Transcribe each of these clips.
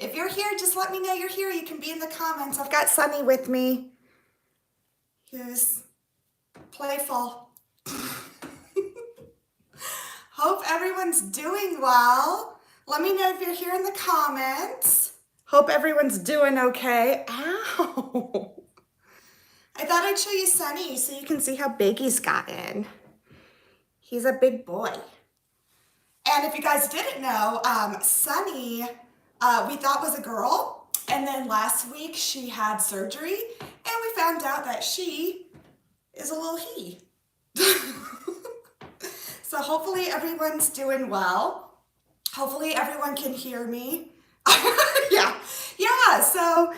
If you're here, just let me know you're here. You can be in the comments. I've got Sunny with me, who's playful. Hope everyone's doing well. Let me know if you're here in the comments. Hope everyone's doing okay. Ow. I thought I'd show you Sunny so you can see how big he's gotten. He's a big boy. And if you guys didn't know, Sunny, we thought was a girl. And then last week she had surgery and we found out that she is a little he. So hopefully everyone's doing well. Hopefully everyone can hear me. Yeah, so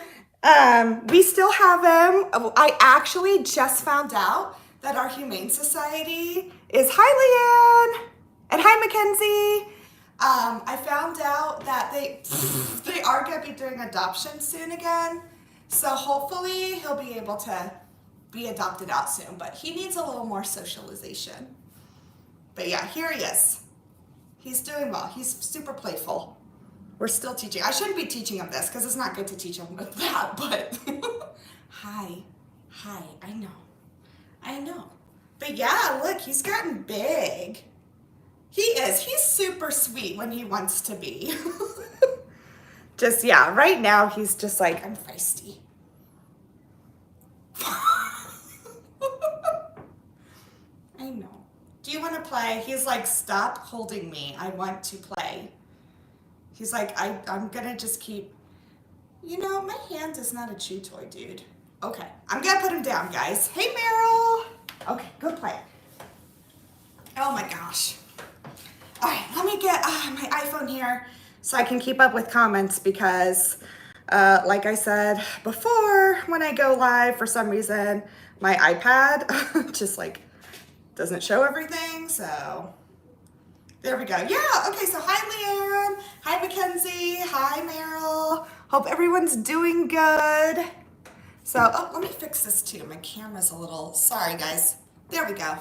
we still have him. I actually just found out that our Humane Society is, hi Leanne, and hi Mackenzie. I found out that they are gonna be doing adoption soon again. So hopefully he'll be able to be adopted out soon, but he needs a little more socialization. But yeah, here he is. He's doing well. He's super playful. We're still teaching. I shouldn't be teaching him this because it's not good to teach him with that, but hi, I know. But yeah, look, he's gotten big. He's super sweet when he wants to be. Just, yeah, right now he's just like, I'm feisty. I know. Do you want to play? He's like, stop holding me. I want to play. He's like, I'm gonna just keep, you know, my hand is not a chew toy, dude. Okay, I'm gonna put him down, guys. Hey, Meryl. Okay, go play. Oh my gosh. All right, let me get my iPhone here so I can keep up with comments because like I said before, when I go live, for some reason, my iPad just like doesn't show everything, so there we go. Yeah, okay, so hi Leanne, hi Mackenzie, hi Meryl. Hope everyone's doing good. So, oh, let me fix this too. My camera's a little, sorry guys. There we go.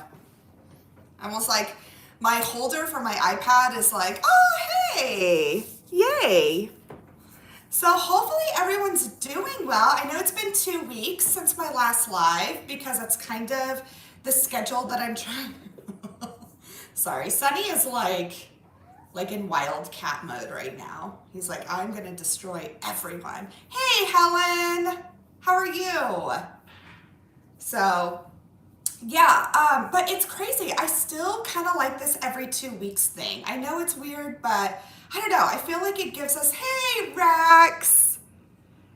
Almost like my holder for my iPad is like, oh, hey, yay. So hopefully everyone's doing well. I know it's been 2 weeks since my last live because that's kind of the schedule that I'm trying. Sorry, Sunny is like in wildcat mode right now. He's like, I'm gonna destroy everyone. Hey, Helen, how are you? So, yeah, but it's crazy. I still kind of like this every 2 weeks thing. I know it's weird, but I don't know. I feel like it gives us, hey, Rex.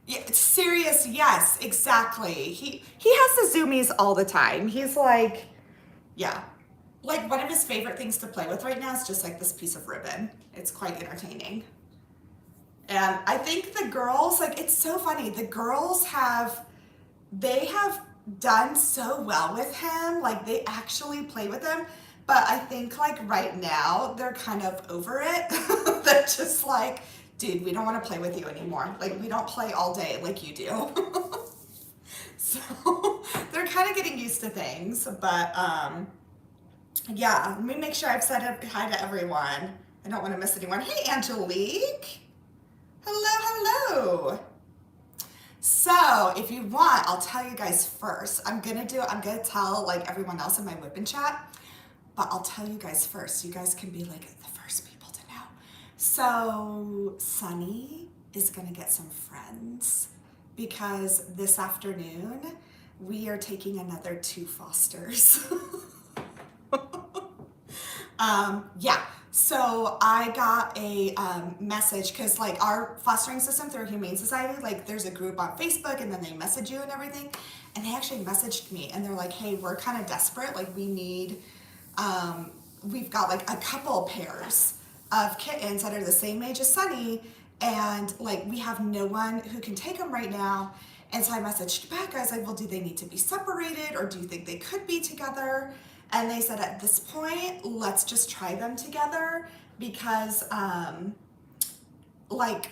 Yeah, it's serious, yes, exactly. He has the zoomies all the time. He's like, yeah. Like one of his favorite things to play with right now is just like this piece of ribbon. It's quite entertaining. And I think the girls, like, it's so funny. The girls they have done so well with him. Like they actually play with him. But I think like right now they're kind of over it. They're just like, dude, we don't want to play with you anymore. Like we don't play all day like you do. So they're kind of getting used to things, but yeah, let me make sure I've said hi to everyone. I don't want to miss anyone. Hey, Angelique. Hello. So if you want, I'll tell you guys first. I'm gonna tell like everyone else in my whip and chat, but I'll tell you guys first. You guys can be like the first people to know. So Sunny is gonna get some friends because this afternoon we are taking another 2 fosters. Yeah, so I got a message because like our fostering system through Humane Society, like there's a group on Facebook and then they message you and everything. And they actually messaged me and they're like, hey, we're kind of desperate. Like we need, we've got like a couple pairs of kittens that are the same age as Sunny. And like we have no one who can take them right now. And so I messaged back, I was like, well, do they need to be separated or do you think they could be together? And they said at this point, let's just try them together because like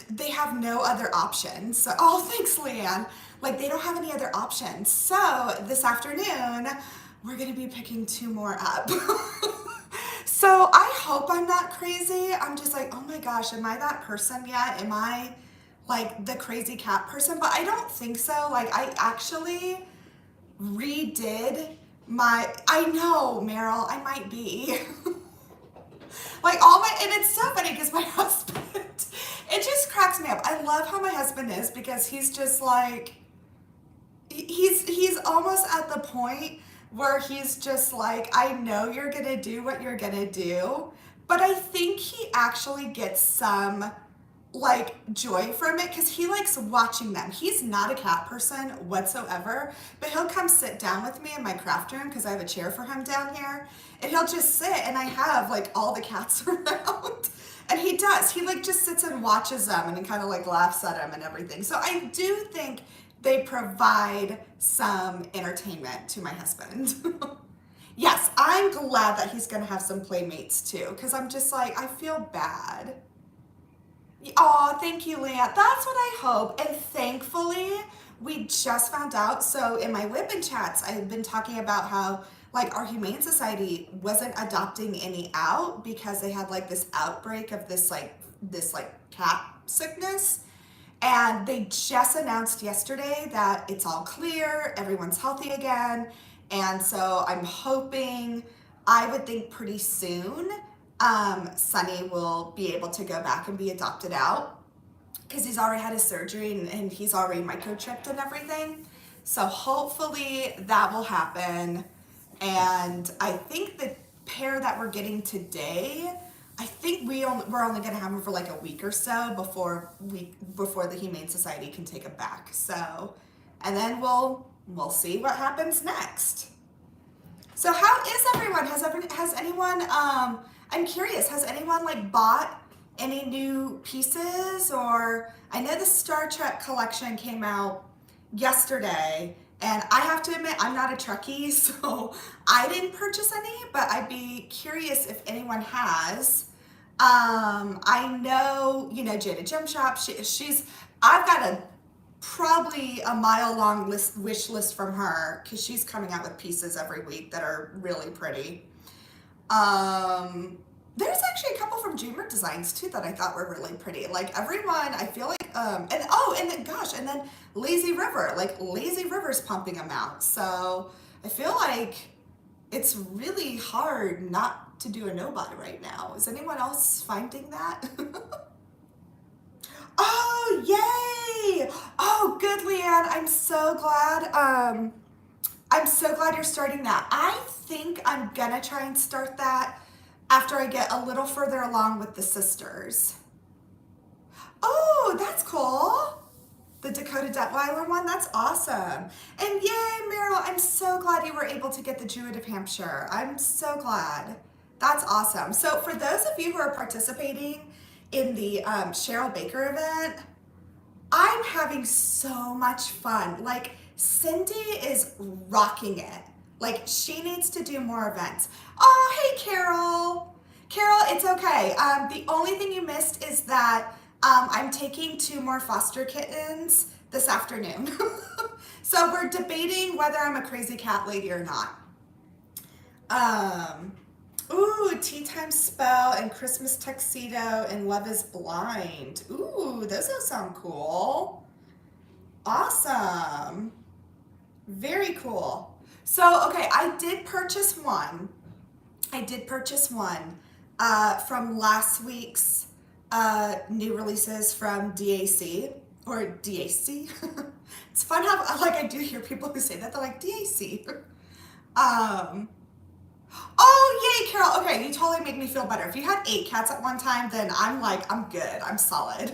they have no other options. So, oh, thanks, Leanne. Like they don't have any other options. So this afternoon, we're gonna be picking 2 more up. So I hope I'm not crazy. I'm just like, oh my gosh, am I that person yet? Am I like the crazy cat person? But I don't think so. Like I actually redid I know, Meryl, I might be. Like all my, and it's so funny because my husband, it just cracks me up. I love how my husband is because he's just like, he's almost at the point where he's just like, I know you're gonna do what you're gonna do, but I think he actually gets some like joy from it because he likes watching them. He's not a cat person whatsoever, but he'll come sit down with me in my craft room because I have a chair for him down here, and he'll just sit and I have like all the cats around. And he does. He like just sits and watches them and he kind of like laughs at them and everything. So I do think they provide some entertainment to my husband. Yes, I'm glad that he's gonna have some playmates too, because I'm just like, I feel bad. Oh, thank you, Leah. That's what I hope. And thankfully, we just found out. So in my Women chats, I've been talking about how like our Humane Society wasn't adopting any out because they had like this outbreak of this cat sickness. And they just announced yesterday that it's all clear, everyone's healthy again. And so I'm hoping, I would think pretty soon, Sunny will be able to go back and be adopted out because he's already had his surgery and he's already microchipped and everything. So hopefully that will happen. And I think the pair that we're getting today, I think we're only going to have them for like a week or so before the Humane Society can take them back. So, and then we'll see what happens next. So how is everyone? Has anyone I'm curious, has anyone like bought any new pieces? Or I know the Star Trek collection came out yesterday, and I have to admit I'm not a Trekkie, so I didn't purchase any, but I'd be curious if anyone has. I know, you know, Jada Gem Shop, I've got probably a mile-long wish list from her because she's coming out with pieces every week that are really pretty. There's actually a couple from Dreamer Designs too that I thought were really pretty. Like everyone, I feel like, and then Lazy River, like Lazy River's pumping them out. So I feel like it's really hard not to do a no-buy right now. Is anyone else finding that? Oh, yay! Oh, good, Leanne. I'm so glad. I'm so glad you're starting that. I think I'm gonna try and start that after I get a little further along with the sisters. Oh, that's cool. The Dakota Detweiler one, that's awesome. And yay, Meryl, I'm so glad you were able to get the Druid of Hampshire. I'm so glad. That's awesome. So for those of you who are participating in the Cheryl Baker event, I'm having so much fun. Like Cindy is rocking it. Like she needs to do more events. Oh, hey Carol. Carol, it's okay. The only thing you missed is that I'm taking 2 more foster kittens this afternoon. So we're debating whether I'm a crazy cat lady or not. Ooh, Tea Time Spell and Christmas Tuxedo and Love is Blind. Ooh, those all sound cool. Awesome. Very cool. So, okay, I did purchase one. From last week's new releases from DAC, or DAC. It's fun how, like, I do hear people who say that, they're like, DAC. Oh, yay, Carol. Okay, you totally make me feel better. If you had 8 cats at one time, then I'm like, I'm good. I'm solid.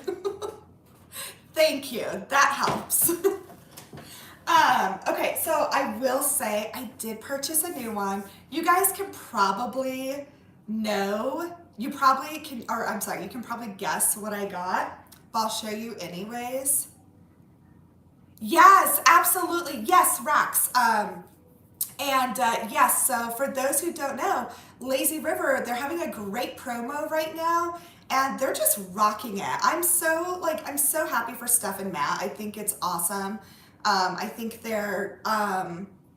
Thank you. That helps. Okay, so I will say I did purchase a new one. You guys can probably know, you can probably guess what I got, but I'll show you anyways. Yes, absolutely. Yes, Rax. Yes, so for those who don't know, Lazy River, they're having a great promo right now, and they're just rocking it. I'm so happy for Steph and Matt. I think it's awesome. I think they're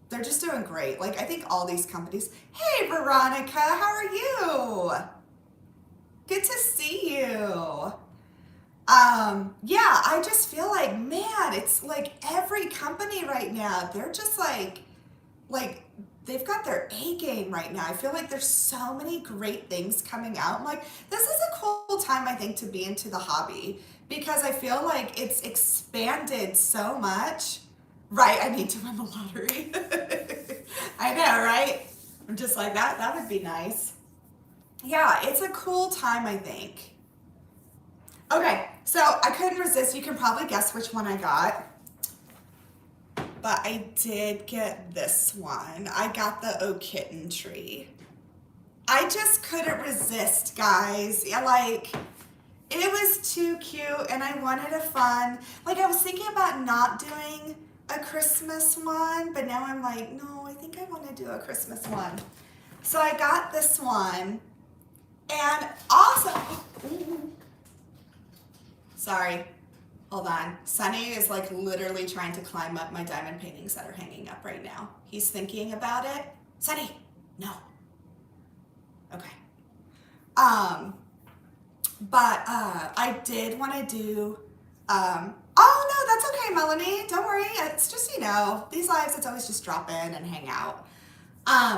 they're just doing great. Like, I think all these companies. Hey, Veronica, how are you? Good to see you. Yeah, I just feel like, man, it's like every company right now, they're just like they've got their A game right now. I feel like there's so many great things coming out. I'm like, this is a cool time, I think, to be into the hobby because I feel like it's expanded so much. Right, I need to win the lottery. I know, right? I'm just like, that would be nice. Yeah, it's a cool time, I think. Okay, so I couldn't resist. You can probably guess which one I got. But I did get this one. I got the O Kitten tree. I just couldn't resist, guys. Yeah, like, it was too cute and I wanted a fun. Like, I was thinking about not doing a Christmas one, but now I'm like, no, I think I want to do a Christmas one. So I got this one. And also, sorry, hold on. Sunny is like literally trying to climb up my diamond paintings that are hanging up right now. He's thinking about it. Sunny, no. Okay. But I did want to do, oh no, that's okay, Melanie. Don't worry. It's just, you know, these lives, it's always just drop in and hang out.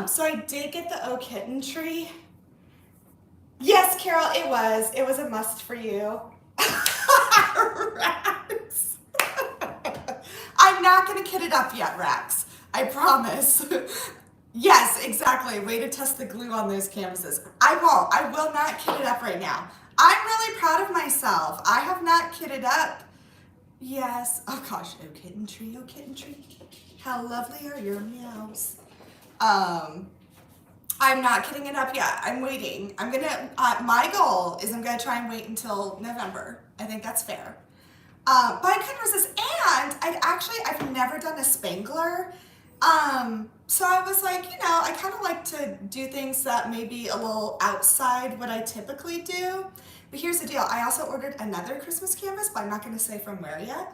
So I did get the O Kitten tree. Yes, Carol, it was. It was a must for you. Rax. I'm not going to kit it up yet, Rax. I promise. Yes, exactly. Way to test the glue on those canvases. I won't. I will not kit it up right now. I'm really proud of myself. I have not kitted up. Yes. Oh gosh. Oh kitten tree. Oh kitten tree. How lovely are your meows. I'm not kitting it up yet. I'm waiting. I'm gonna. My goal is I'm gonna try and wait until November. I think that's fair. But I couldn't resist. And I've never done a spangler. So I was like, you know, I kind of like to do things that may be a little outside what I typically do. But here's the deal. I also ordered another Christmas canvas, but I'm not going to say from where yet.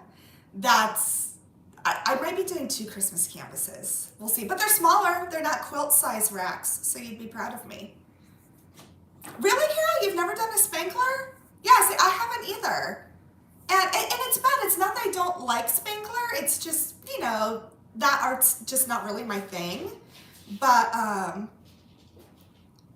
I might be doing 2 Christmas canvases. We'll see. But they're smaller. They're not quilt size racks. So you'd be proud of me. Really, Carol? You've never done a spangler? Yeah, see, I haven't either. And it's bad. It's not that I don't like spangler. It's just, you know, that art's just not really my thing. But,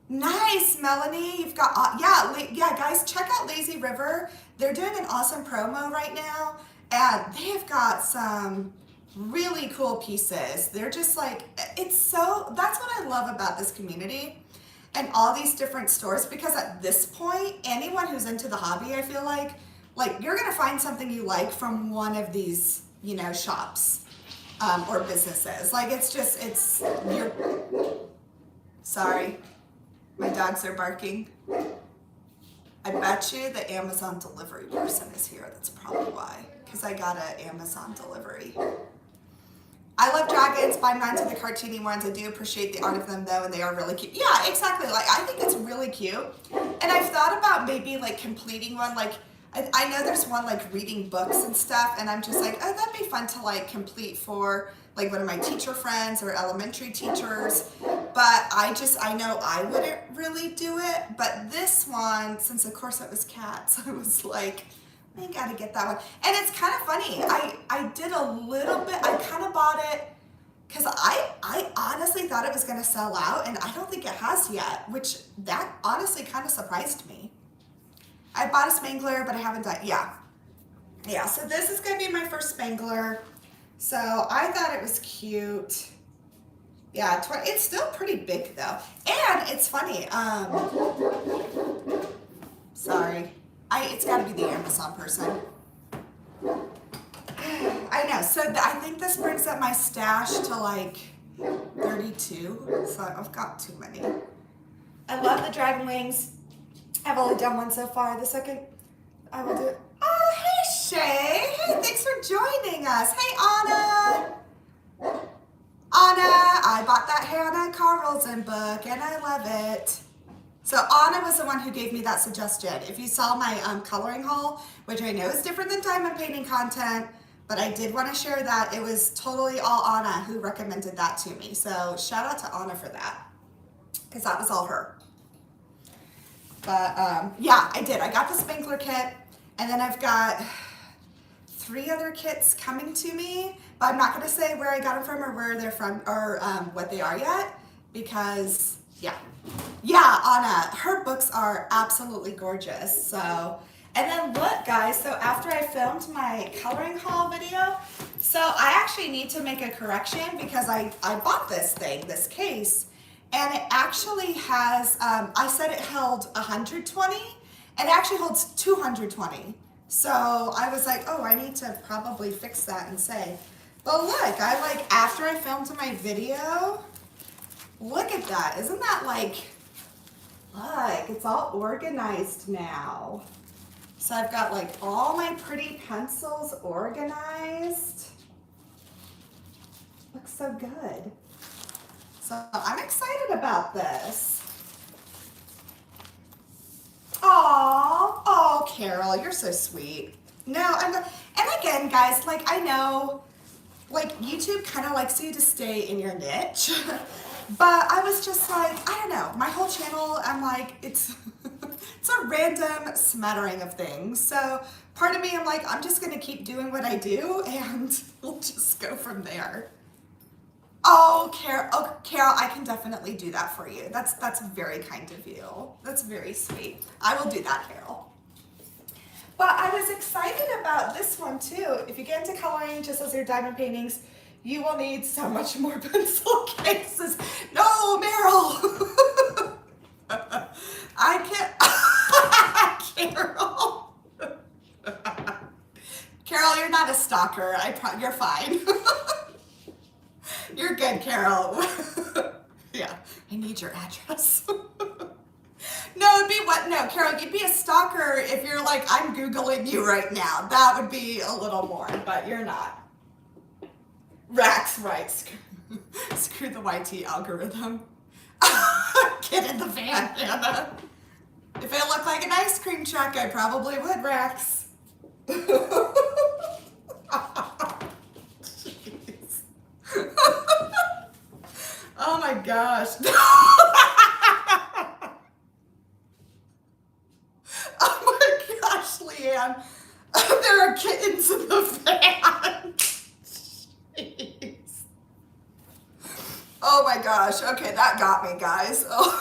nice, Melanie. You've got, yeah, guys, check out Lazy River. They're doing an awesome promo right now. And they've got some really cool pieces. They're just like, that's what I love about this community and all these different stores, because at this point, anyone who's into the hobby, I feel like you're gonna find something you like from one of these, you know, shops or businesses. Like sorry, my dogs are barking. I bet you the Amazon delivery person is here. That's probably why, because I got an Amazon delivery. I love dragons, but I'm not into the cartoony ones. I do appreciate the art of them though, and they are really cute. Yeah, exactly. Like, I think it's really cute. And I've thought about maybe like completing one. Like, I know there's one like reading books and stuff, and I'm just like, oh, that'd be fun to like complete for like one of my teacher friends or elementary teachers. But I know I wouldn't really do it. But this one, since of course it was cats, I was like, I gotta get that one. And it's kind of funny. I did a little bit. I kind of bought it because I honestly thought it was gonna sell out, and I don't think it has yet, which that honestly kind of surprised me. I bought a spangler, but I haven't done, yeah. So this is gonna be my first spangler. So I thought it was cute. Yeah, it's still pretty big though. And it's funny, sorry. It's gotta be the Amazon person. I know, so I think this brings up my stash to like 32. So I've got too many. I love the dragon wings. I've only done one so far. The second I will do it. Oh, hey Shay. Hey, thanks for joining us. Hey Anna. Anna, I bought that Hannah Carlson book and I love it. So Anna was the one who gave me that suggestion. If you saw my coloring haul, which I know is different than diamond painting content, But I did want to share that. It was totally all Anna who recommended that to me. So shout out to Anna for that, because that was all her. But yeah, I did. I got the sprinkler kit, and then I've got 3 other kits coming to me, but I'm not going to say where I got them from or where they're from or what they are yet, because yeah, Anna, her books are absolutely gorgeous. So, and then look guys, so after I filmed my coloring haul video, so I actually need to make a correction because I bought this thing, this case, and it actually has, I said it held 120, and it actually holds 220. So I was like, oh, I need to probably fix that and say, but look, after I filmed my video, look at that. Isn't that like, look, it's all organized now. So I've got like all my pretty pencils organized. Looks so good. So I'm excited about this. Oh, Carol, you're so sweet. No, and again, guys, like I know, like YouTube kind of likes you to stay in your niche, but I was just like, I don't know, my whole channel, I'm like, it's a random smattering of things. So part of me, I'm like, I'm just gonna keep doing what I do, and we'll just go from there. Oh, Carol, I can definitely do that for you. That's very kind of you. That's very sweet. I will do that, Carol. But I was excited about this one too. If you get into coloring, just as your diamond paintings, you will need so much more pencil cases. No, Meryl. I can't. Carol. Carol, you're not a stalker. You're fine. You're good, Carol. Yeah, I need your address. No, it'd be what? No, Carol, you'd be a stalker if you're like, I'm Googling you right now. That would be a little more, but you're not. Rax, right. Screw the YT algorithm. Get in the van, Hannah. If it looked like an ice cream truck, I probably would, Rax. Oh my gosh. Oh my gosh, Leanne. There are kittens in the van. Jeez. Oh my gosh. Okay, that got me, guys. Oh.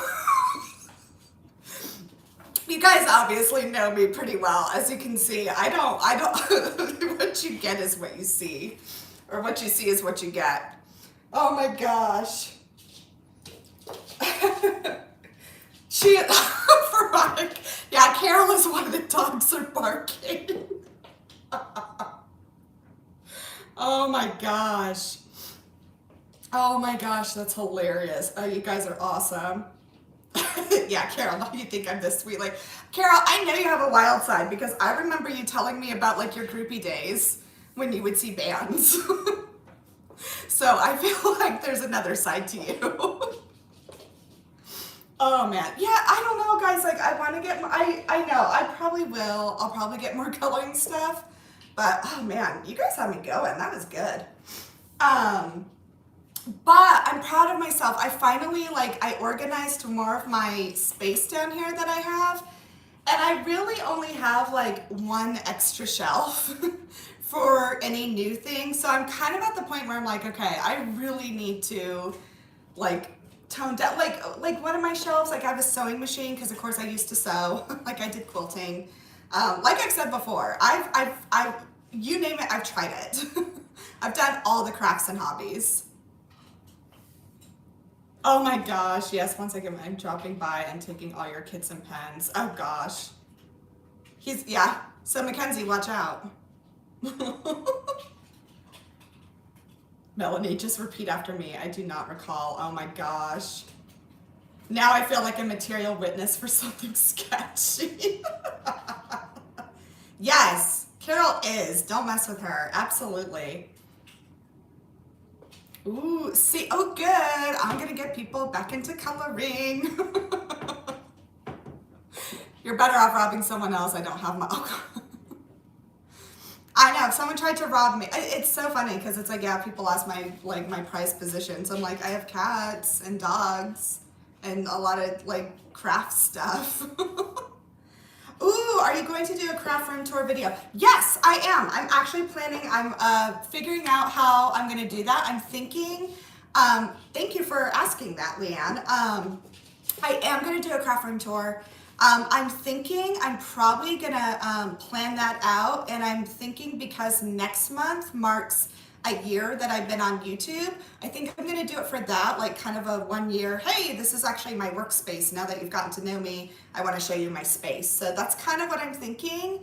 You guys obviously know me pretty well. As you can see, I don't, what you get is what you see. Or what you see is what you get. Oh my gosh. Veronica, yeah, Carol is one of the dogs are barking. Oh my gosh. Oh my gosh, that's hilarious. Oh, you guys are awesome. Yeah, Carol, now you think I'm this sweet. Like, Carol, I know you have a wild side because I remember you telling me about like your groupie days when you would see bands. So I feel like there's another side to you. Oh man, yeah, I don't know, guys. Like, I want to get. I know I probably will. I'll probably get more coloring stuff. But oh man, you guys had me going. That was good. But I'm proud of myself. I finally I organized more of my space down here that I have, and I really only have like one extra shelf for any new things. So I'm kind of at the point where I'm like, okay, I really need to tone down. Like one of my shelves, like I have a sewing machine because of course I used to sew. Like I did quilting. Like I've said before, I've you name it, I've tried it. I've done all the crafts and hobbies. Oh my gosh, yes, once again, I'm dropping by and taking all your kits and pens. Oh gosh. Yeah, so Mackenzie, watch out. Melanie, just repeat after me. I do not recall. Oh my gosh. Now I feel like a material witness for something sketchy. Yes, Carol is. Don't mess with her. Absolutely. Ooh, see, oh good. I'm gonna get people back into coloring. You're better off robbing someone else. I don't have my, oh God. I know, if someone tried to rob me, it's so funny because it's like, yeah, people ask my prized possessions. I'm like, I have cats and dogs and a lot of like craft stuff. Ooh, are you going to do a craft room tour video? Yes, I am. I'm actually planning, I'm figuring out how I'm gonna do that. I'm thinking, thank you for asking that, Leanne. I am gonna do a craft room tour. I'm thinking I'm probably gonna plan that out, and I'm thinking because next month marks a year that I've been on YouTube, I think I'm gonna do it for that, like kind of a 1 year, hey, this is actually my workspace. Now that you've gotten to know me, I wanna show you my space. So that's kind of what I'm thinking.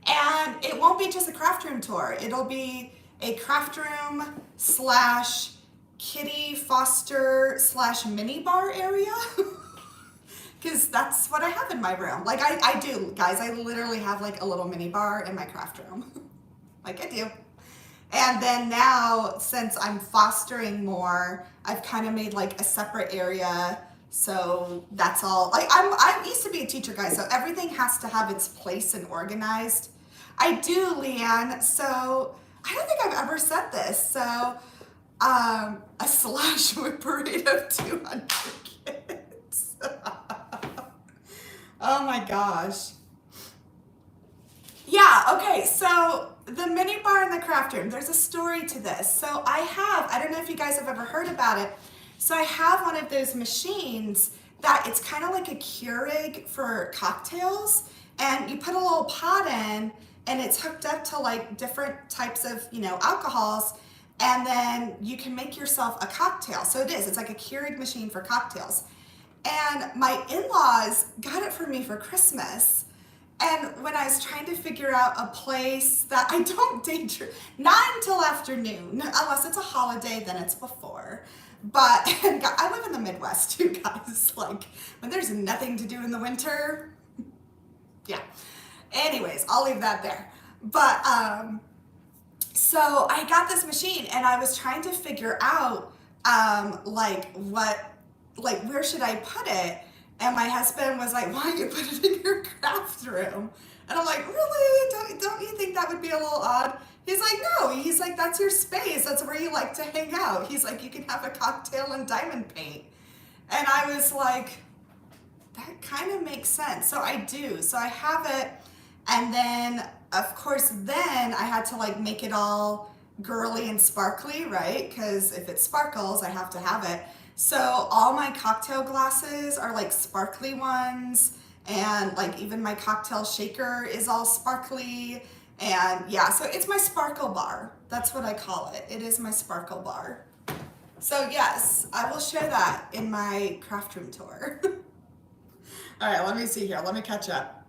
And it won't be just a craft room tour. It'll be a craft room slash kitty foster slash mini bar area. Because that's what I have in my room. Like I do, guys, I literally have like a little mini bar in my craft room. Like I do. And then now, since I'm fostering more, I've kind of made like a separate area. So that's all. Like I used to be a teacher, guys, so everything has to have its place and organized. I do, Leanne. So I don't think I've ever said this. So a slash whip rate of 200 kids. Oh my gosh. Yeah, okay, so the mini bar in the craft room, there's a story to this. So I don't know if you guys have ever heard about it. So I have one of those machines that it's kind of like a Keurig for cocktails, and you put a little pot in and it's hooked up to like different types of, alcohols, and then you can make yourself a cocktail. So it's like a Keurig machine for cocktails. And my in-laws got it for me for Christmas. And when I was trying to figure out a place that I don't day trip, not until afternoon, unless it's a holiday, then it's before. But and I live in the Midwest too, guys. Like when there's nothing to do in the winter, yeah. Anyways, I'll leave that there. But so I got this machine and I was trying to figure out where should I put it? And my husband was like, why don't you put it in your craft room? And I'm like, really? Don't you think that would be a little odd? He's like, no. He's like, that's your space. That's where you like to hang out. He's like, you can have a cocktail and diamond paint. And I was like, that kind of makes sense. So I do. So I have it. And then, of course, then I had to like make it all girly and sparkly, right? Because if it sparkles, I have to have it. So all my cocktail glasses are like sparkly ones, and like even my cocktail shaker is all sparkly. And yeah, so it's my sparkle bar. That's what I call it. It is my sparkle bar. So yes, I will share that in my craft room tour. All right, let me see here. Let me catch up.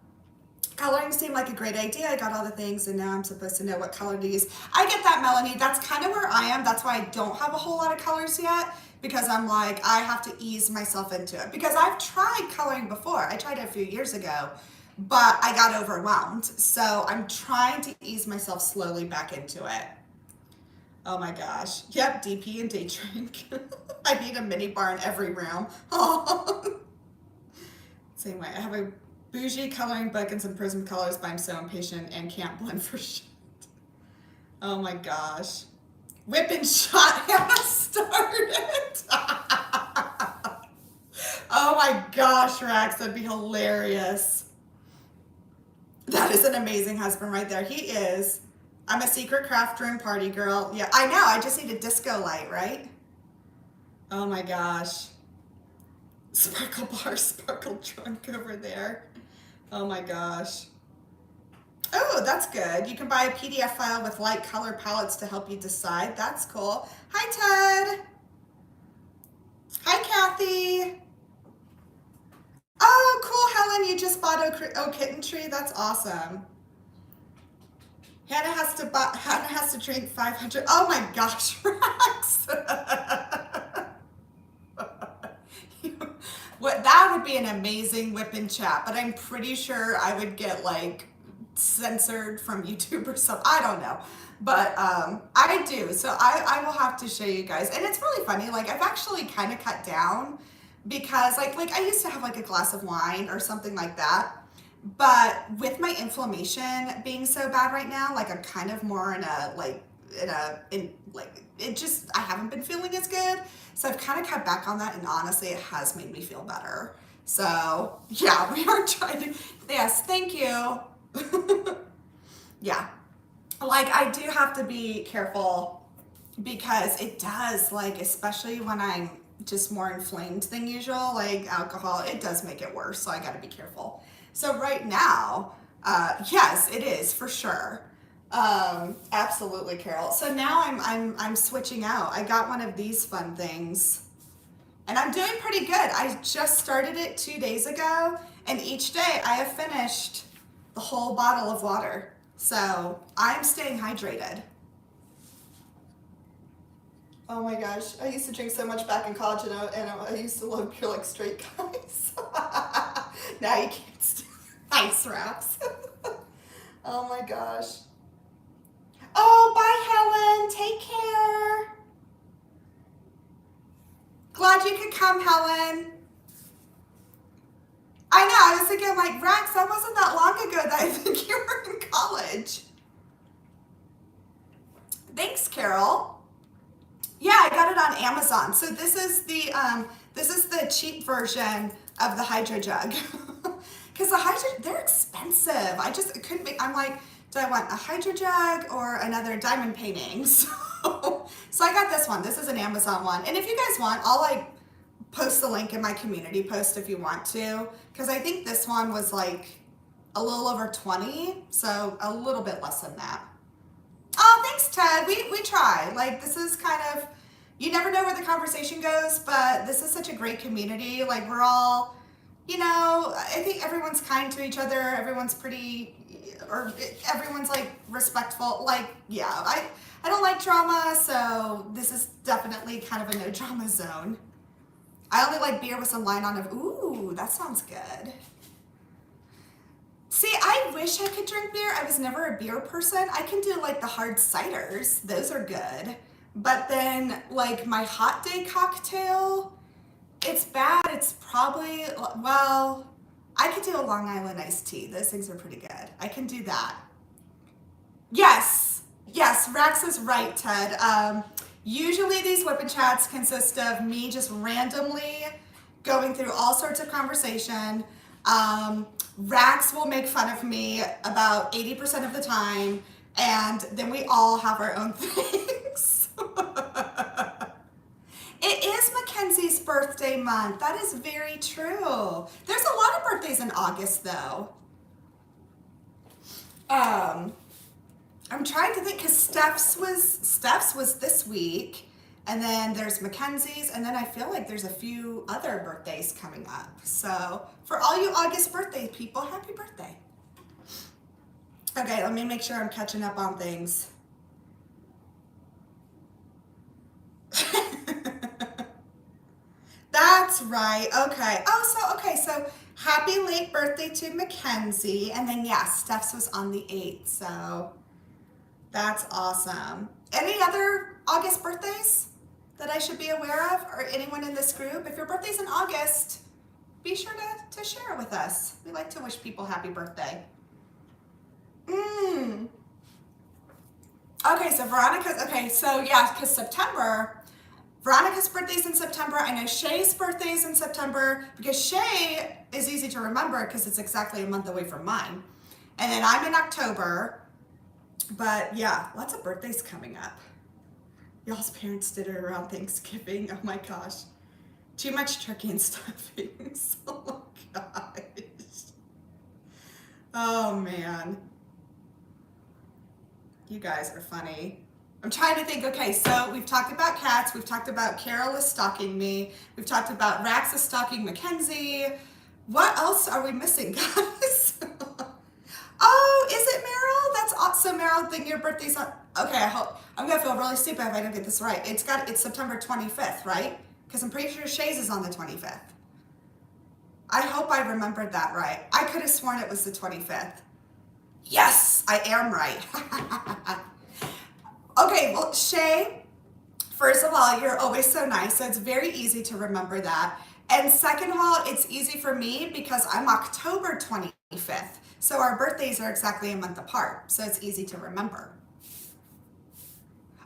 Coloring seemed like a great idea. I got all the things and now I'm supposed to know what color to use. I get that, Melanie. That's kind of where I am. That's why I don't have a whole lot of colors yet, because I'm like, I have to ease myself into it. Because I've tried coloring before. I tried it a few years ago, but I got overwhelmed. So I'm trying to ease myself slowly back into it. Oh my gosh. Yep, DP and day drink. I need a mini bar in every room. Same way. I have a bougie coloring book and some prism colors, but I'm so impatient and can't blend for shit. Oh my gosh. Whip and shot Hannah started. Oh my gosh, Rax, that'd be hilarious. That is an amazing husband right there. He is. I'm a secret craft room party girl. Yeah, I know. I just need a disco light, right? Oh my gosh. Sparkle bar, sparkle trunk over there. Oh my gosh. Oh, that's good. You can buy a PDF file with light color palettes to help you decide. That's cool. Hi, Ted. Hi, Kathy. Oh, cool, Helen. You just bought a kitten tree. That's awesome. Hannah has to drink 500. Oh my gosh, Rex. That would be an amazing whip and chat, but I'm pretty sure I would get like censored from YouTube or something. I don't know, but I do. So I will have to show you guys. And it's really funny. Like I've actually kind of cut down because like I used to have like a glass of wine or something like that. But with my inflammation being so bad right now, like I'm kind of more in a it just, I haven't been feeling as good. So I've kind of cut back on that, and honestly, it has made me feel better. So yeah, we are trying to, yes, thank you. Yeah, like I do have to be careful because it does, like, especially when I'm just more inflamed than usual, like alcohol, it does make it worse. So I got to be careful. So right now, yes, it is for sure. Absolutely, Carol. So now I'm switching out. I got one of these fun things, and I'm doing pretty good. I just started it 2 days ago, and each day I have finished the whole bottle of water. So I'm staying hydrated. Oh my gosh, I used to drink so much back in college, and I used to love pure like straight guys. Now you can't stand ice wraps. Oh my gosh. Oh, bye, Helen. Take care. Glad you could come, Helen. I know, I was thinking, like, Rex, that wasn't that long ago that I think you were in college. Thanks, Carol. Yeah, I got it on Amazon. So this is the cheap version of the Hydro Jug. Because the Hydro, they're expensive. I just couldn't make, I'm like, do I want a Hydro Jug or another diamond painting? So I got this one. This is an Amazon one. And if you guys want, I'll like post the link in my community post if you want to. Because I think this one was like a little over 20, so a little bit less than that. Oh, thanks, Ted. We try. Like, this is kind of, you never know where the conversation goes, but this is such a great community. Like, we're all, I think everyone's kind to each other. Everyone's pretty, or everyone's like respectful. Like, yeah, I don't like drama, so this is definitely kind of a no drama zone. I only like beer with some lime on it. Ooh, that sounds good. See, I wish I could drink beer. I was never a beer person. I can do like the hard ciders. Those are good. But then like my hot day cocktail, it's bad. It's probably, well, I could do a Long Island iced tea. Those things are pretty good. I can do that. Yes. Yes, Rex is right, Ted. Usually these whip and chats consist of me just randomly going through all sorts of conversation. Rax will make fun of me about 80% of the time, and then we all have our own things. It is Mackenzie's birthday month. That is very true. There's a lot of birthdays in August, though. I'm trying to think, because Steph's was this week, and then there's Mackenzie's, and then I feel like there's a few other birthdays coming up. So for all you August birthday people, happy birthday. Okay, let me make sure I'm catching up on things. That's right. Okay. Oh, so happy late birthday to Mackenzie. And then yeah, Steph's was on the 8th. So that's awesome. Any other August birthdays that I should be aware of, or anyone in this group? If your birthday's in August, be sure to share it with us. We like to wish people happy birthday. Okay, so yeah, because Veronica's birthday's in September. I know Shay's birthday's in September, because Shay is easy to remember because it's exactly a month away from mine. And then I'm in October. But yeah, lots of birthdays coming up. Y'all's parents did it around Thanksgiving. Oh my gosh. Too much turkey and stuffings. Oh gosh. Oh man. You guys are funny. I'm trying to think, okay, so we've talked about cats, we've talked about Carol is stalking me, we've talked about Rax is stalking Mackenzie. What else are we missing, guys? Oh, is it Meryl? That's awesome, Meryl. Think your birthday's on. Okay, I'm gonna feel really stupid if I don't get this right. It's September 25th, right? Because I'm pretty sure Shay's is on the 25th. I hope I remembered that right. I could have sworn it was the 25th. Yes, I am right. Okay, well, Shay, first of all, you're always so nice, so it's very easy to remember that. And second of all, it's easy for me because I'm October 25th. 25th. So our birthdays are exactly a month apart. So it's easy to remember.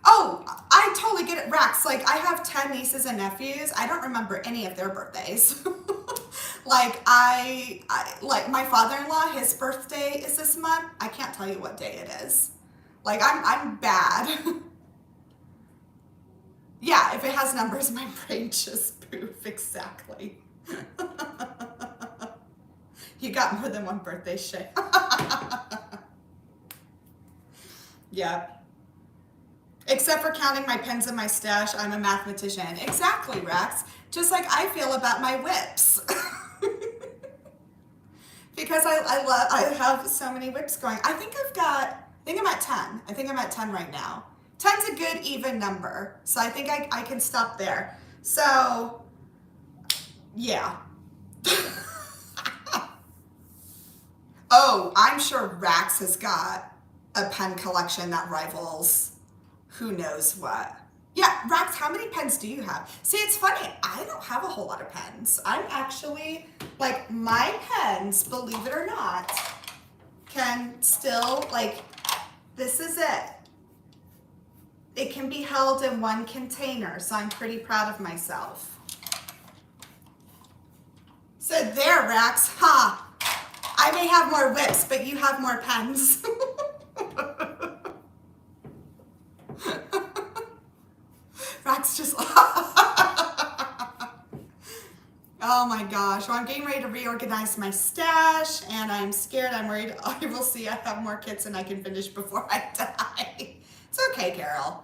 Oh, I totally get it, Rex. Like, I have 10 nieces and nephews. I don't remember any of their birthdays. Like, like my father-in-law, his birthday is this month. I can't tell you what day it is. Like, I'm bad. Yeah, if it has numbers, my brain just poof, exactly. You got more than one birthday, Shay. Yeah. Except for counting my pens in my stash, I'm a mathematician. Exactly, Rex. Just like I feel about my whips. Because I have so many whips going. I think I'm at 10. I think I'm at 10 right now. 10's a good even number. So I think I can stop there. So, yeah. Oh, I'm sure Rax has got a pen collection that rivals who knows what. Yeah, Rax, how many pens do you have? See, it's funny. I don't have a whole lot of pens. I'm actually, like, my pens, believe it or not, can still, like, this is it. It can be held in one container, so I'm pretty proud of myself. So there, Rax, ha! I may have more whips, but you have more pens. Rax just, oh my gosh. Well, I'm getting ready to reorganize my stash, and I'm scared. I'm worried I will see I have more kits and I can finish before I die. It's okay, Carol.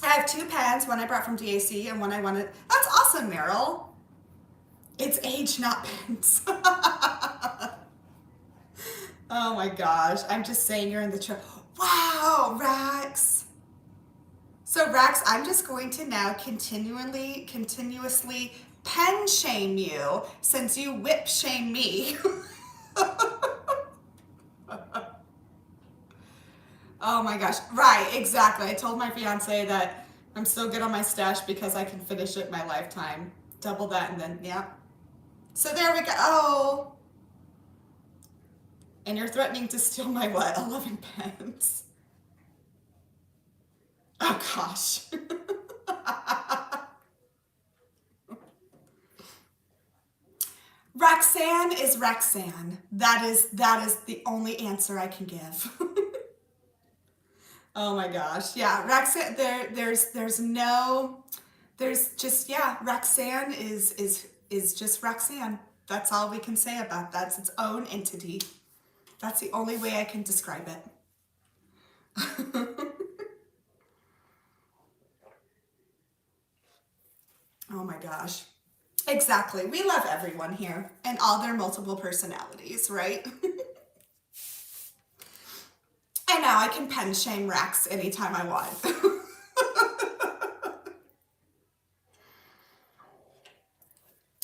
I have 2 pens, one I brought from DAC and one I wanted. That's awesome, Meryl. It's age, not pens. Oh my gosh. I'm just saying you're in the trip. Wow, Rax. So Rax, I'm just going to now continuously pen shame you since you whip shame me. Oh my gosh. Right, exactly. I told my fiance that I'm so good on my stash because I can finish it my lifetime. Double that and then, yeah. So there we go. Oh. And you're threatening to steal my what? 11 pens. Oh gosh. Roxanne is Roxanne. That is the only answer I can give. Oh my gosh. Yeah, Roxanne, there's just, yeah, Roxanne is just Roxanne. That's all we can say about that. It's its own entity. That's the only way I can describe it. Oh my gosh. Exactly. We love everyone here and all their multiple personalities, right? I know, I can pen shame Rex anytime I want.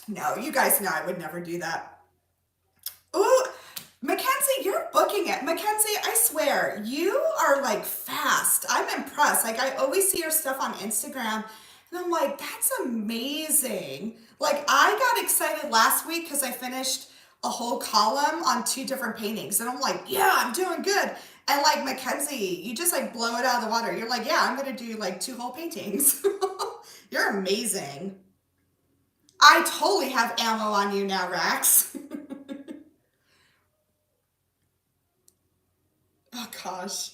No, you guys know I would never do that. Ooh, Mackenzie, you're booking it. Mackenzie, I swear, you are like fast. I'm impressed. Like, I always see your stuff on Instagram and I'm like, that's amazing. Like, I got excited last week because I finished a whole column on 2 different paintings. And I'm like, yeah, I'm doing good. And like, Mackenzie, you just like blow it out of the water. You're like, yeah, I'm going to do like 2 whole paintings. You're amazing. I totally have ammo on you now, Rax. Oh gosh.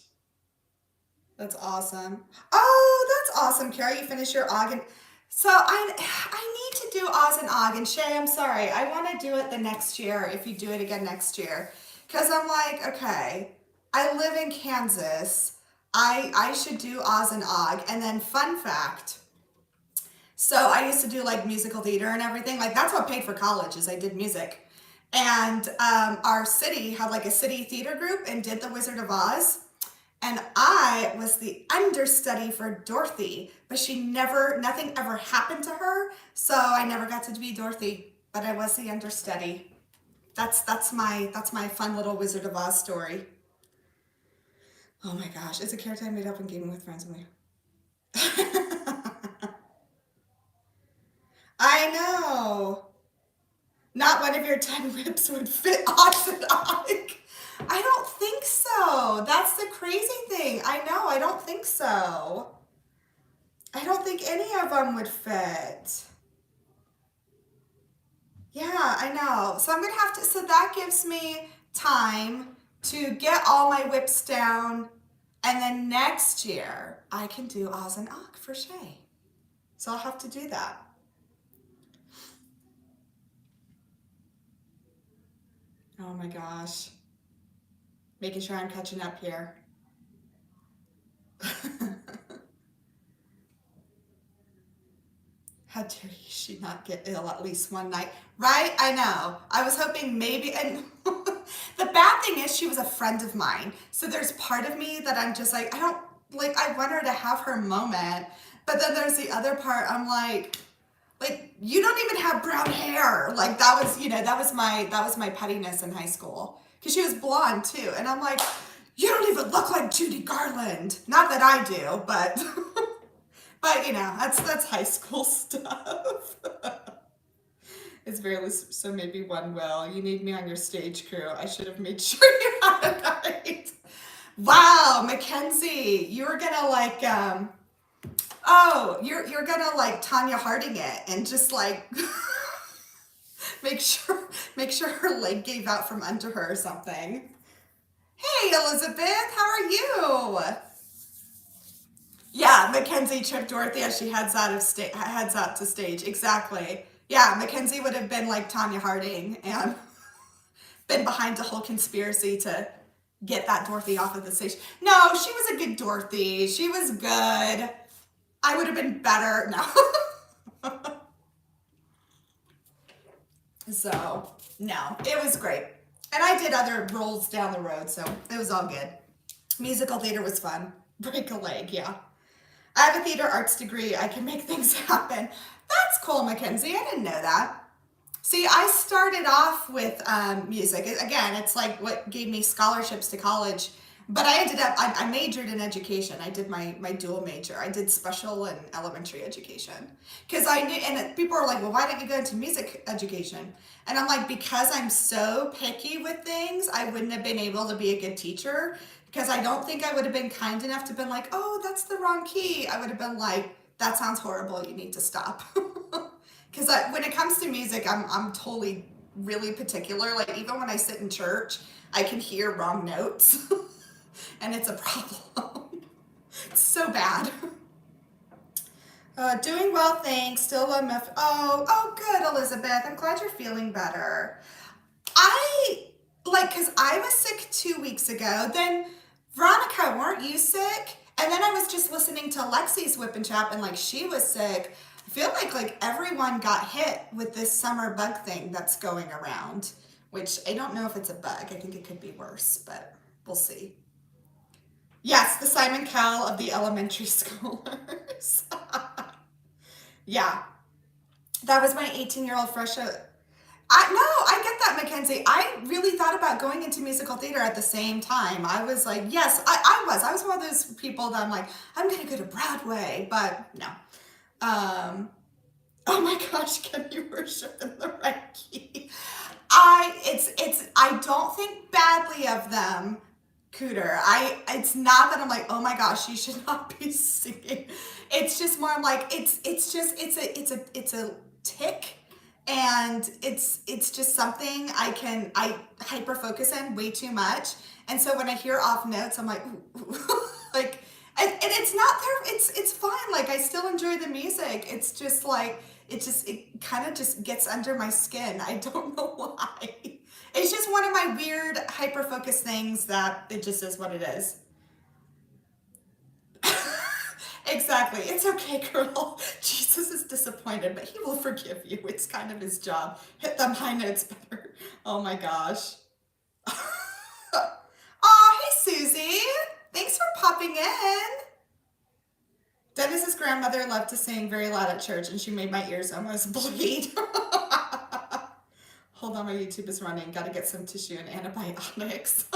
That's awesome. Oh, that's awesome, Carrie. You finished your Og. So I need to do Oz and Og. And Shay, I'm sorry. I want to do it the next year if you do it again next year. Because I'm like, okay, I live in Kansas. I should do Oz and Og. And then fun fact. So I used to do like musical theater and everything. Like that's what paid for college is I did music. And our city had like a city theater group and did The Wizard of Oz. And I was the understudy for Dorothy, but nothing ever happened to her. So I never got to be Dorothy, but I was the understudy. That's my fun little Wizard of Oz story. Oh my gosh, it's a character I made up in Gaming with Friends. I know. Not one of your 10 whips would fit Oxen Ike. I don't think so. That's the crazy thing. I know, I don't think so. I don't think any of them would fit. Yeah, I know. So I'm gonna have to, so that gives me time to get all my whips down, and then next year I can do Oz and Ock for Shay. So I'll have to do that. Oh my gosh. Making sure I'm catching up here. How dare she not get ill at least one night, right? I know. I was hoping maybe, and the bad thing is she was a friend of mine. So there's part of me that I'm just like, I don't, like, I want her to have her moment. But then there's the other part, I'm like, you don't even have brown hair. Like that was, that was my pettiness in high school. Cause she was blonde too. And I'm like, you don't even look like Judy Garland. Not that I do, but but that's high school stuff. It's very, so maybe one will. You need me on your stage crew. I should have made sure you had it right. Wow, Mackenzie, you were gonna like, you're gonna like Tanya Harding it and just like make sure her leg gave out from under her or something. Hey, Elizabeth, how are you? Yeah, Mackenzie tripped Dorothy as she heads out to stage. Exactly. Yeah, Mackenzie would have been like Tanya Harding and been behind a whole conspiracy to get that Dorothy off of the stage. No, she was a good Dorothy. She was good. I would have been better. No. So, no, it was great. And I did other roles down the road, so it was all good. Musical theater was fun. Break a leg, yeah. I have a theater arts degree. I can make things happen. That's cool, Mackenzie. I didn't know that. See, I started off with music. Again, it's like what gave me scholarships to college. But I ended up, I majored in education. I did my dual major. I did special and elementary education. Because I knew, and people are like, well, why didn't you go into music education? And I'm like, because I'm so picky with things, I wouldn't have been able to be a good teacher. Because I don't think I would have been kind enough to have been like, oh, that's the wrong key. I would have been like, that sounds horrible. You need to stop. Because when it comes to music, I'm totally really particular. Like even when I sit in church, I can hear wrong notes. And it's a problem. It's so bad. Doing well, thanks. Still low enough. Oh, good, Elizabeth. I'm glad you're feeling better. Because I was sick 2 weeks ago. Then, Veronica, weren't you sick? And then I was just listening to Lexi's Whip and Chap, and she was sick. I feel like everyone got hit with this summer bug thing that's going around, which I don't know if it's a bug. I think it could be worse, but we'll see. Yes, the Simon Cowell of the elementary schoolers. Yeah, that was my 18-year-old fresh out. I get that, Mackenzie. I really thought about going into musical theater at the same time. I was like, yes, I was one of those people that I'm like, I'm going to go to Broadway, but no. Oh my gosh, can you worship in the right key? I don't think badly of them, Cooter. It's not that I'm like, oh my gosh, you should not be singing. It's just more I'm like, it's a tick, and it's just something I hyper focus on way too much. And so when I hear off notes, I'm like, ooh, like, and it's not there. It's fine. Like I still enjoy the music. It's just like, it kind of just gets under my skin. I don't know why. It's just one of my weird hyper-focused things that it just is what it is. Exactly. It's okay, girl. Jesus is disappointed, but he will forgive you. It's kind of his job. Hit them high notes better. Oh my gosh. Oh, hey, Susie. Thanks for popping in. Dennis's grandmother loved to sing very loud at church, and she made my ears almost bleed. Hold on, my YouTube is running. Got to get some tissue and antibiotics.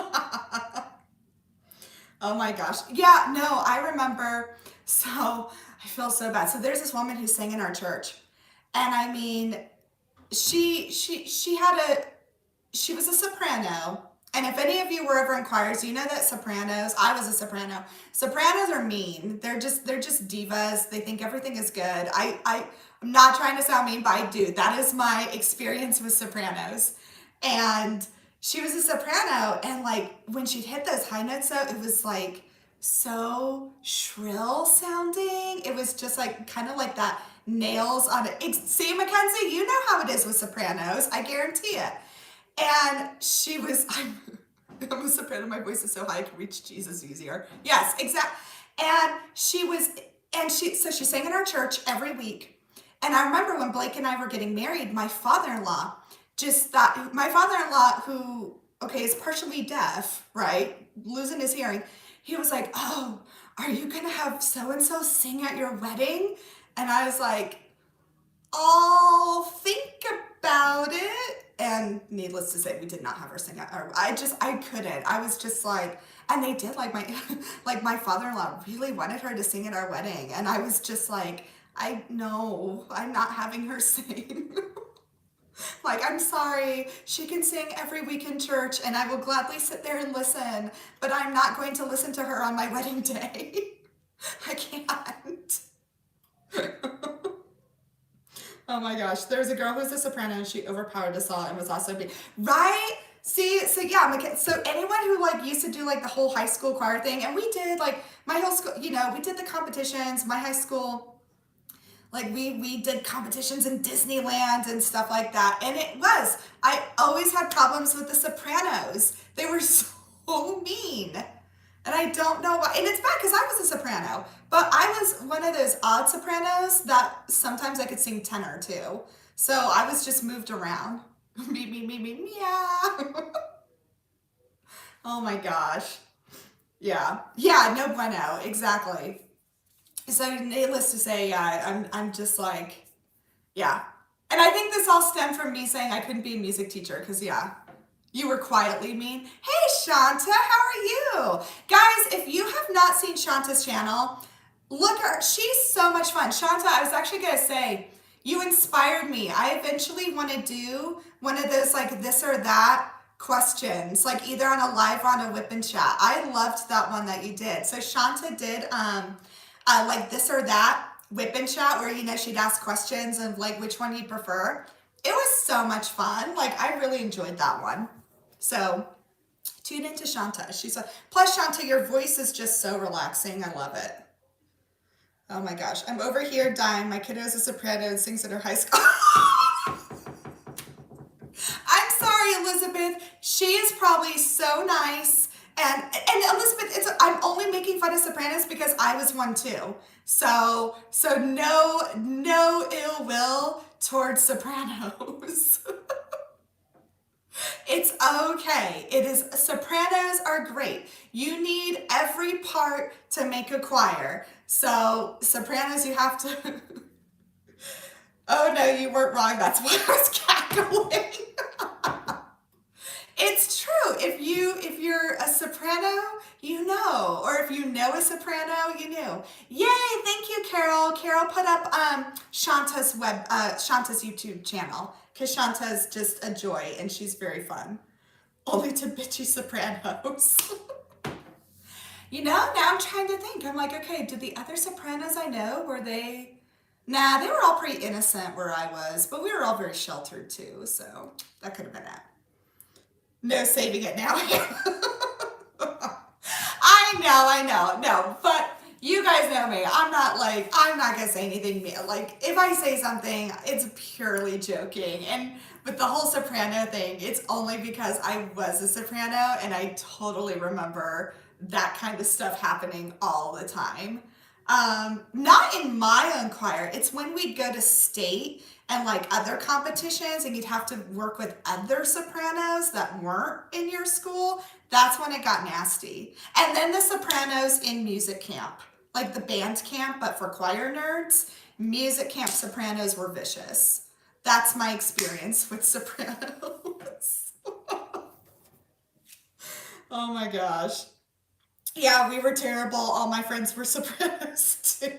Oh my gosh. Yeah, no, I remember. So I feel so bad. So there's this woman who sang in our church. And I mean, she had a she was a soprano. And if any of you were ever in choirs, you know that sopranos, I was a soprano. Sopranos are mean. They're just divas. They think everything is good. I'm not trying to sound mean, but I do. That is my experience with sopranos. And she was a soprano, and like when she'd hit those high notes though, it was like so shrill sounding. It was just like kind of like that nails on it. See, Mackenzie, you know how it is with sopranos. I guarantee it. And she was, I'm a soprano, my voice is so high I can reach Jesus easier. Yes, exactly. And she was, so she sang in our church every week. And I remember when Blake and I were getting married, my father-in-law just thought, my father-in-law who, okay, is partially deaf, right? Losing his hearing. He was like, oh, are you gonna have so-and-so sing at your wedding? And I was like, I'll think about it. And needless to say, we did not have her sing. I couldn't. I was just like, and they did like my father-in-law really wanted her to sing at our wedding. And I was just like, no, I'm not having her sing. Like, I'm sorry, she can sing every week in church and I will gladly sit there and listen, but I'm not going to listen to her on my wedding day. I can't. Oh my gosh, there's a girl who's a soprano and she overpowered us all and was also big, right? See, so yeah, so anyone who like used to do like the whole high school choir thing, and we did like my whole school, you know, we did the competitions, my high school, like we did competitions in Disneyland and stuff like that. And I always had problems with the sopranos. They were so mean. And I don't know why, and it's bad because I was a soprano, but I was one of those odd sopranos that sometimes I could sing tenor too. So I was just moved around. Me, meow. Oh my gosh. Yeah. Yeah, no bueno. Exactly. So needless to say, yeah, I'm just like, yeah. And I think this all stemmed from me saying I couldn't be a music teacher because, yeah, you were quietly mean. Hey, Shanta, how are you? Guys, if you have not seen Shanta's channel, look at her. She's so much fun. Shanta, I was actually going to say, you inspired me. I eventually want to do one of those like this or that questions, like either on a live or on a whip and chat. I loved that one that you did. So Shanta did like this or that whip and chat where, you know, she'd ask questions of like which one you'd prefer. It was so much fun. Like I really enjoyed that one. So tune into Shanta. Plus Shanta, your voice is just so relaxing. I love it. Oh my gosh. I'm over here dying. My kiddo's a soprano and sings at her high school. I'm sorry, Elizabeth. She is probably so nice. And Elizabeth, I'm only making fun of sopranos because I was one too. So no ill will towards sopranos. It's okay. Sopranos are great. You need every part to make a choir. So sopranos, you have to. Oh no, you weren't wrong. That's why I was cackling. It's true. If you're a soprano, you know, or if you know a soprano, you know. Yay! Thank you, Carol. Carol put up Shanta's YouTube channel because Shanta's just a joy and she's very fun. Only to bitchy sopranos. You know, now I'm trying to think. I'm like, okay, did the other sopranos I know, were they? Nah, they were all pretty innocent where I was, but we were all very sheltered too, so that could have been it. No saving it now. I know. No, but you guys know me. I'm not going to say anything. Like, if I say something, it's purely joking. And with the whole soprano thing, it's only because I was a soprano and I totally remember that kind of stuff happening all the time. Not in my own choir. It's when we'd go to state and like other competitions and you'd have to work with other sopranos that weren't in your school. That's when it got nasty. And then the sopranos in music camp, like the band camp, but for choir nerds, music camp sopranos were vicious. That's my experience with sopranos. Oh my gosh. Yeah, we were terrible. All my friends were sopranos too.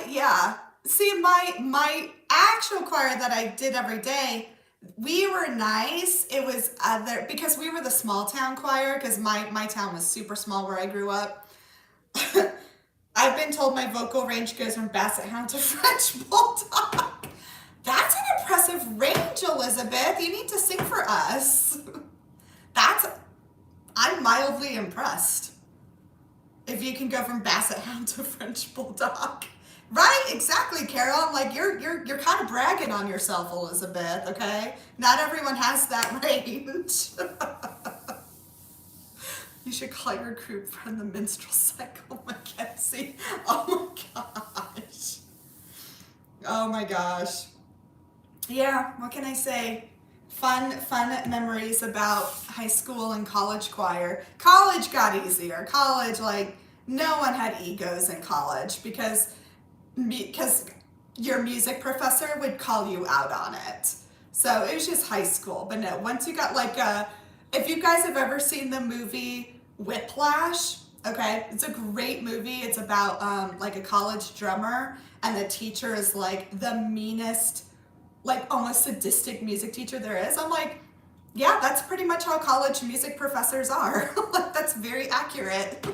Yeah. See, my actual choir that I did every day, we were nice. It was other because we were the small town choir because my town was super small where I grew up. I've been told my vocal range goes from basset hound to French bulldog. That's an impressive range, Elizabeth. You need to sing for us. That's I'm mildly impressed. If you can go from basset hound to French bulldog. Right, exactly, Carol. I'm like, you're kind of bragging on yourself, Elizabeth, okay? Not everyone has that range. You should call your group friend the minstrel cycle, Mackenzie. Oh my gosh. Oh my gosh. Yeah, what can I say? Fun memories about high school and college choir. College got easier. College, like, no one had egos in college because your music professor would call you out on it. So it was just high school. But no, once you got like if you guys have ever seen the movie Whiplash, okay, it's a great movie. It's about like a college drummer and the teacher is like the meanest, like almost sadistic music teacher there is. I'm like, yeah, that's pretty much how college music professors are. Like that's very accurate.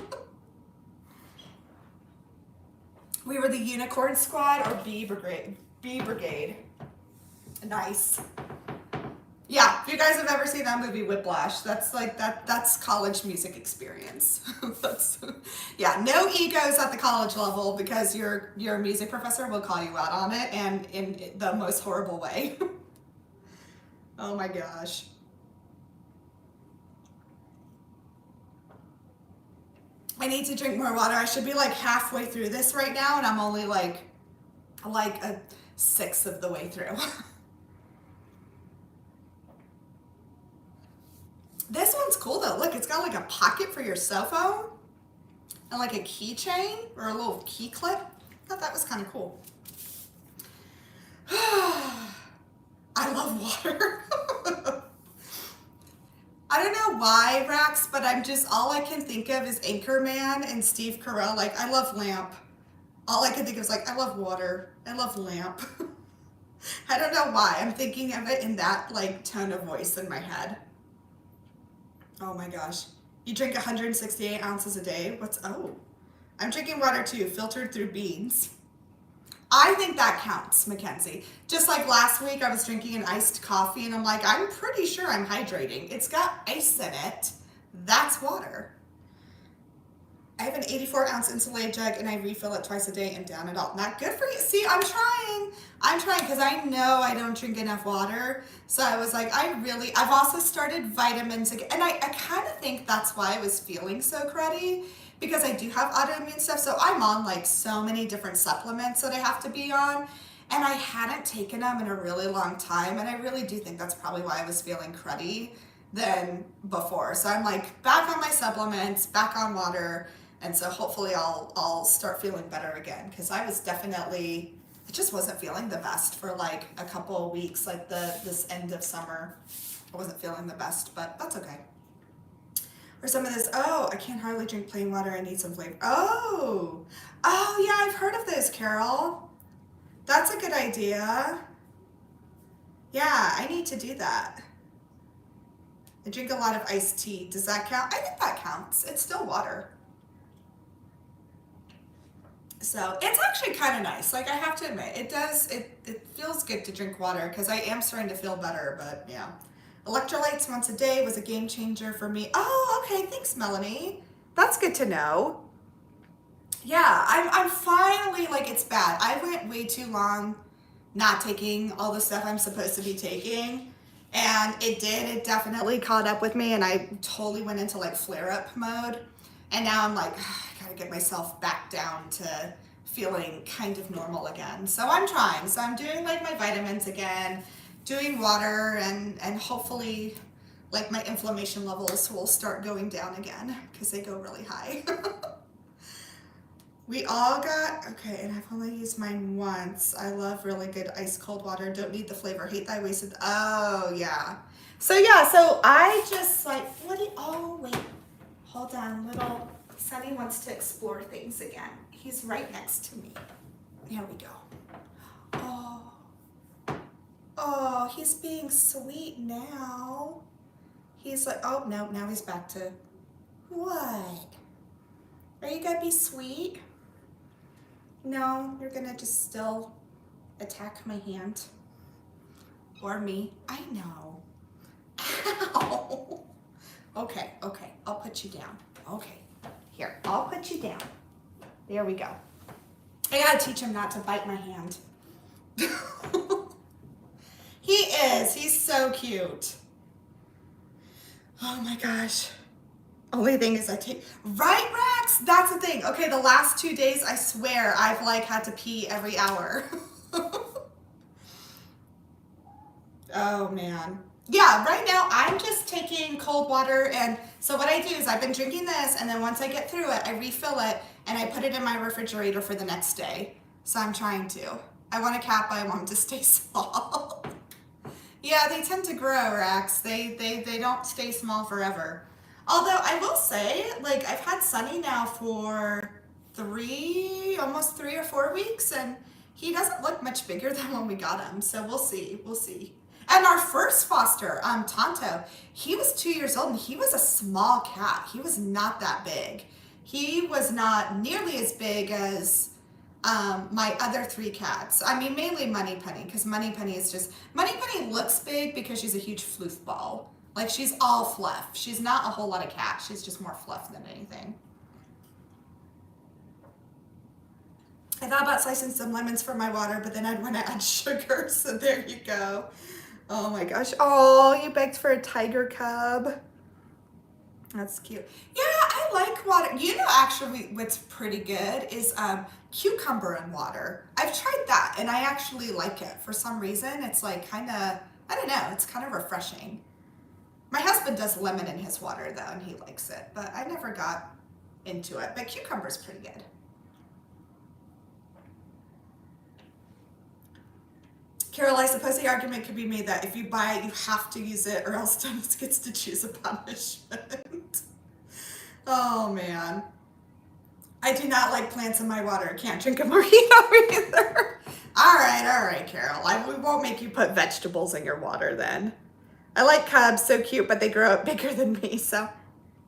We were the Unicorn Squad or B Brigade. B Brigade. Nice. Yeah, if you guys have ever seen that movie Whiplash, that's like that's college music experience. Yeah, no egos at the college level because your music professor will call you out on it and in the most horrible way. Oh my gosh. I need to drink more water. I should be like halfway through this right now and I'm only like a sixth of the way through. This one's cool though. Look, it's got like a pocket for your cell phone and like a keychain or a little key clip. I thought that was kind of cool. I love water. I don't know why, Rax, but I'm just, all I can think of is Anchorman and Steve Carell. Like, I love lamp. All I can think of is like, I love water. I love lamp. I don't know why. I'm thinking of it in that like tone of voice in my head. Oh my gosh. You drink 168 ounces a day? Oh. I'm drinking water too, filtered through beans. I think that counts, Mackenzie. Just like last week, I was drinking an iced coffee and I'm like, I'm pretty sure I'm hydrating. It's got ice in it. That's water. I have an 84-ounce insulated jug and I refill it twice a day and down it all. Not good for you. See, I'm trying because I know I don't drink enough water. So I was like, I've also started vitamins again. And I kind of think that's why I was feeling so cruddy because I do have autoimmune stuff. So I'm on like so many different supplements that I have to be on. And I hadn't taken them in a really long time. And I really do think that's probably why I was feeling cruddy than before. So I'm like back on my supplements, back on water. And so hopefully I'll start feeling better again because I just wasn't feeling the best for like a couple of weeks, like this end of summer. I wasn't feeling the best, but that's okay. Or some of this, oh, I can't hardly drink plain water. I need some flavor. Oh, yeah, I've heard of those, Carol. That's a good idea. Yeah, I need to do that. I drink a lot of iced tea. Does that count? I think that counts. It's still water. So it's actually kind of nice. Like I have to admit, it feels good to drink water because I am starting to feel better, but yeah. Electrolytes once a day was a game changer for me. Oh, okay. Thanks, Melanie. That's good to know. Yeah, I'm finally, like, it's bad. I went way too long not taking all the stuff I'm supposed to be taking. And it definitely caught up with me and I totally went into like flare-up mode. And now I'm like, I gotta get myself back down to feeling kind of normal again. So I'm trying. So I'm doing like my vitamins again, doing water, and hopefully like my inflammation levels will start going down again because they go really high. We all got, okay, and I've only used mine once. I love really good ice cold water. Don't need the flavor. Hate that I wasted. Oh, yeah. So yeah, so I just like, oh, wait. Hold on, little Sunny wants to explore things again. He's right next to me. There we go. Oh, he's being sweet now. He's like, oh, no, now he's back to, what? Are you gonna be sweet? No, you're gonna just still attack my hand. Or me. I know. Ow. Okay, okay, I'll put you down. Okay, here, I'll put you down. There we go. I gotta teach him not to bite my hand. He is, he's so cute. Oh my gosh. Only thing is I take, right, Rex? That's the thing. Okay, the last 2 days, I swear, I've like had to pee every hour. Oh man. Yeah, right now I'm just taking cold water, and so what I do is I've been drinking this, and then once I get through it, I refill it and I put it in my refrigerator for the next day. So I'm trying to. I want a cat, but I want them to stay small. Yeah, they tend to grow, Rex. They don't stay small forever. Although I will say, like, I've had Sunny now for almost 3 or 4 weeks, and he doesn't look much bigger than when we got him. So we'll see, we'll see. And our first foster, Tonto, he was 2 years old, and he was a small cat. He was not that big. He was not nearly as big as my other 3 cats. I mean, mainly Money Penny, because Money Penny looks big because she's a huge floof ball. Like, she's all fluff. She's not a whole lot of cat. She's just more fluff than anything. I thought about slicing some lemons for my water, but then I'd want to add sugar, so there you go. Oh my gosh. Oh, you begged for a tiger cub. That's cute. Yeah, I like water. You know, actually, what's pretty good is cucumber and water. I've tried that, and I actually like it. For some reason, it's like kind of, I don't know, it's kind of refreshing. My husband does lemon in his water, though, and he likes it, but I never got into it. But cucumber's pretty good. Carol, I suppose the argument could be made that if you buy it, you have to use it, or else Dennis gets to choose a punishment. Oh, man. I do not like plants in my water. Can't drink a mojito either. All right, Carol. We won't make you put vegetables in your water then. I like cubs, so cute, but they grow up bigger than me, so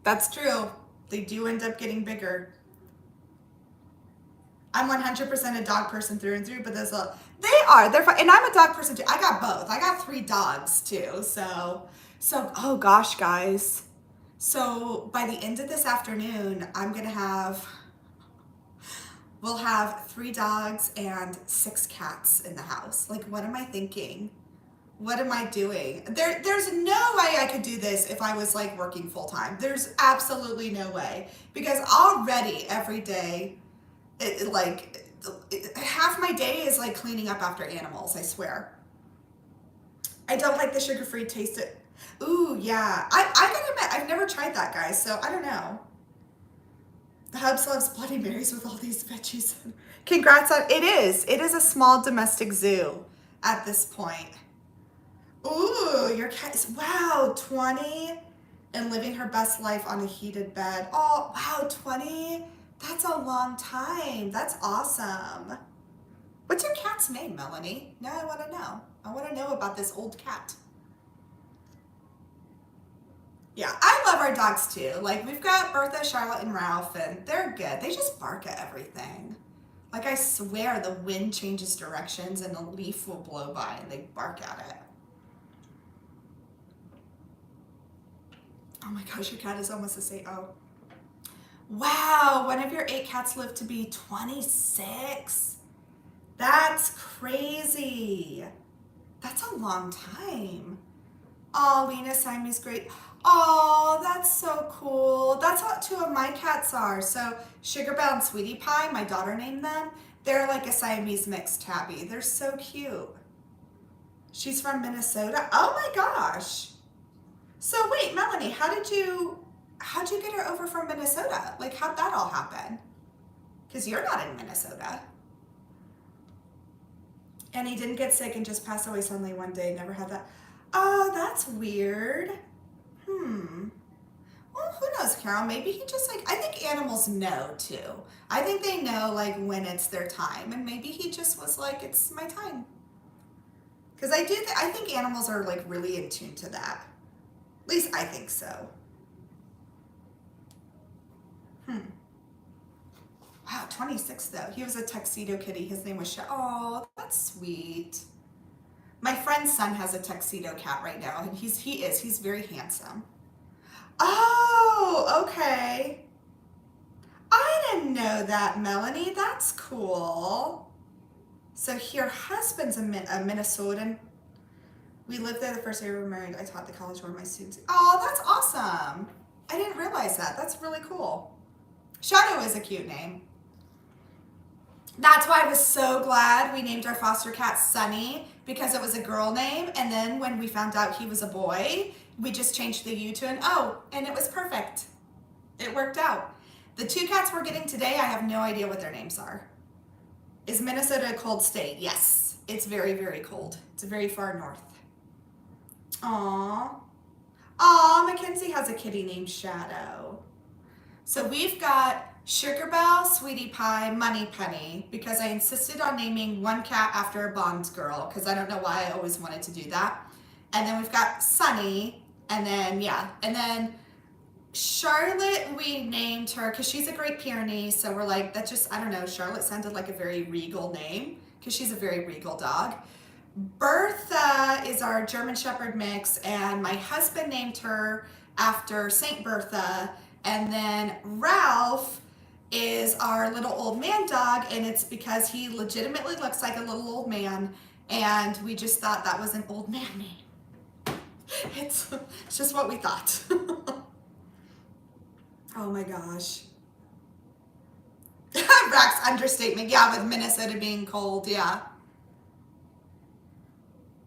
that's true. They do end up getting bigger. I'm 100% a dog person through and through, but they're fun. And I'm a dog person too. I got both. I got 3 dogs too. So, oh gosh, guys. So by the end of this afternoon, we'll have 3 dogs and 6 cats in the house. Like, what am I thinking? What am I doing? There's no way I could do this if I was like working full time. There's absolutely no way, because already every day, half my day is like cleaning up after animals, I swear. I don't like the sugar-free taste. Ooh, yeah. I gotta admit, I've never tried that, guys, so I don't know. The Hubs loves Bloody Marys with all these veggies. Congrats on, it is a small domestic zoo at this point. Ooh, your cat is, wow, 20 and living her best life on a heated bed. Oh, wow, 20? That's a long time. That's awesome. What's your cat's name, Melanie? Now I want to know. I want to know about this old cat. Yeah, I love our dogs too. Like, we've got Bertha, Charlotte, and Ralph, and they're good. They just bark at everything. Like, I swear the wind changes directions and a leaf will blow by and they bark at it. Oh my gosh, your cat is almost the same. Oh. Wow, one of your 8 cats lived to be 26. That's crazy. That's a long time. Oh, Lena Siamese great. Oh, that's so cool. That's what 2 of my cats are. So Sugar Belle and Sweetie Pie, my daughter named them. They're like a Siamese mixed tabby. They're so cute. She's from Minnesota. Oh my gosh. So wait, Melanie, how'd you get her over from Minnesota? Like, how'd that all happen? Because you're not in Minnesota. And he didn't get sick and just passed away suddenly one day. Never had that. Oh, that's weird. Well, who knows, Carol? Maybe he just like, I think animals know too. I think they know like when it's their time. And maybe he just was like, it's my time. Because I think animals are like really in tune to that. At least I think so. Wow, 26 though. He was a tuxedo kitty. His name was Oh, that's sweet. My friend's son has a tuxedo cat right now, and he's very handsome. Oh, okay. I didn't know that, Melanie. That's cool. So your husband's a Minnesotan. We lived there the first year we were married. I taught the college where my students. Oh, that's awesome. I didn't realize that. That's really cool. Shadow is a cute name. That's why I was so glad we named our foster cat Sunny, because it was a girl name. And then when we found out he was a boy, we just changed the U to an O, and it was perfect. It worked out. The 2 cats we're getting today, I have no idea what their names are. Is Minnesota a cold state? Yes. It's very, very cold. It's very far north. Aww. Aw, Mackenzie has a kitty named Shadow. So we've got Sugar Belle, Sweetie Pie, Money Penny, because I insisted on naming one cat after a Bond girl, because I don't know why I always wanted to do that. And then we've got Sunny, and then Charlotte, we named her because she's a Great Pyrenees, so we're like, that just, I don't know, Charlotte sounded like a very regal name because she's a very regal dog. Bertha is our German Shepherd mix, and my husband named her after Saint Bertha. And then Ralph is our little old man dog, and it's because he legitimately looks like a little old man, and we just thought that was an old man name. It's just what we thought. Oh my gosh. Rack's understatement. Yeah, with Minnesota being cold. Yeah.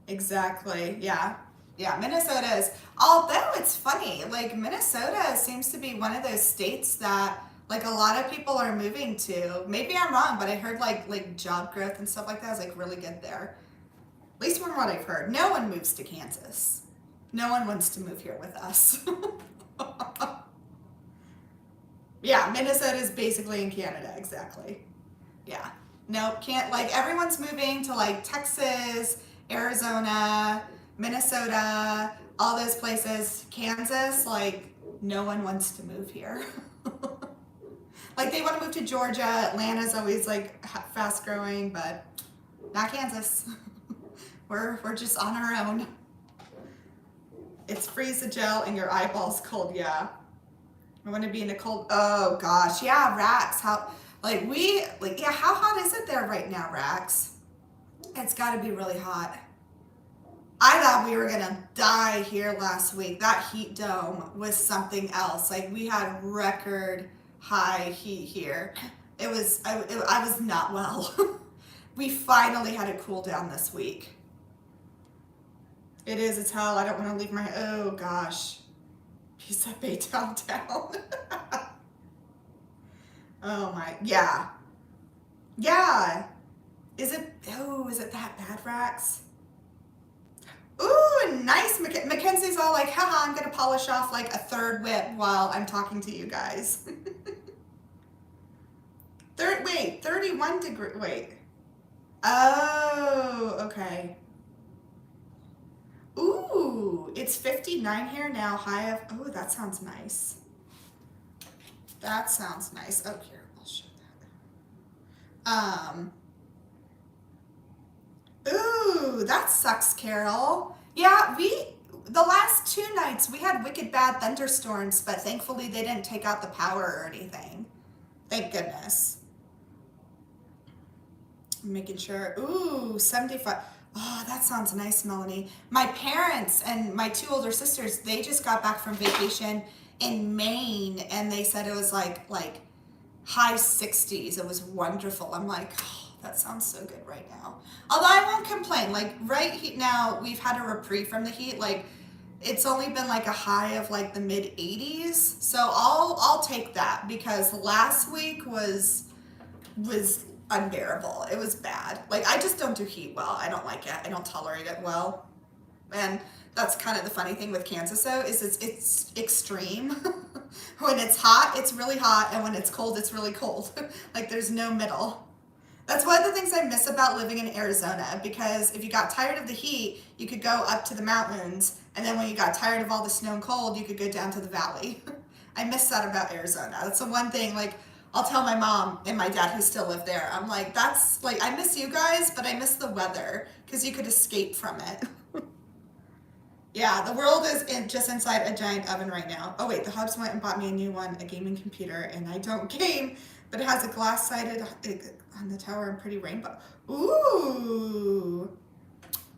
Exactly. Yeah. Yeah, Minnesota is, although it's funny, like Minnesota seems to be one of those states that like a lot of people are moving to. Maybe I'm wrong, but I heard like job growth and stuff like that is like really good there. At least from what I've heard. No one moves to Kansas. No one wants to move here with us. Yeah, Minnesota is basically in Canada, exactly. Yeah. No, can't, like everyone's moving to like Texas, Arizona, Minnesota, all those places. Kansas, like no one wants to move here. Like they want to move to Georgia. Atlanta's always like fast growing, but not Kansas. We're just on our own. It's freeze the gel and your eyeballs cold, yeah. I want to be in a cold, oh gosh, yeah, Rax, how, yeah, how hot is it there right now, Rax? It's got to be really hot. I thought we were going to die here last week. That heat dome was something else. Like we had record high heat here. It was, I was not well. We finally had a cool down this week. It is, it's hell. I don't want to leave my, oh gosh. Pizza Bay downtown. Oh my, yeah. Yeah. Is it that bad, Rax? Ooh, nice. Mackenzie's all like, haha, I'm going to polish off like a third whip while I'm talking to you guys. Wait, 31 degree, wait. Oh, okay. Ooh, it's 59 here now, high of, oh, that sounds nice. That sounds nice. Oh, here, I'll show that. Ooh, that sucks, Carol. Yeah, the last 2 nights, we had wicked bad thunderstorms, but thankfully they didn't take out the power or anything. Thank goodness. I'm making sure, ooh, 75. Oh, that sounds nice, Melanie. My parents and my 2 older sisters, they just got back from vacation in Maine, and they said it was like high 60s. It was wonderful. I'm like, oh, that sounds so good right now. Although I won't complain. Like right now, we've had a reprieve from the heat. Like it's only been like a high of like the mid 80s. So I'll take that, because last week was unbearable. It was bad. Like I just don't do heat well. I don't like it. I don't tolerate it well. And that's kind of the funny thing with Kansas though, is it's extreme. When it's hot, it's really hot, and when it's cold, it's really cold. Like there's no middle. That's one of the things I miss about living in Arizona, because if you got tired of the heat, you could go up to the mountains, and then when you got tired of all the snow and cold, you could go down to the valley. I miss that about Arizona. That's the one thing, like, I'll tell my mom and my dad who still live there, I'm like, that's, like, I miss you guys, but I miss the weather, because you could escape from it. Yeah, the world is just inside a giant oven right now. Oh wait, the Hubs went and bought me a new one, a gaming computer, and I don't game, but it has a glass-sided on the tower and pretty rainbow. Ooh,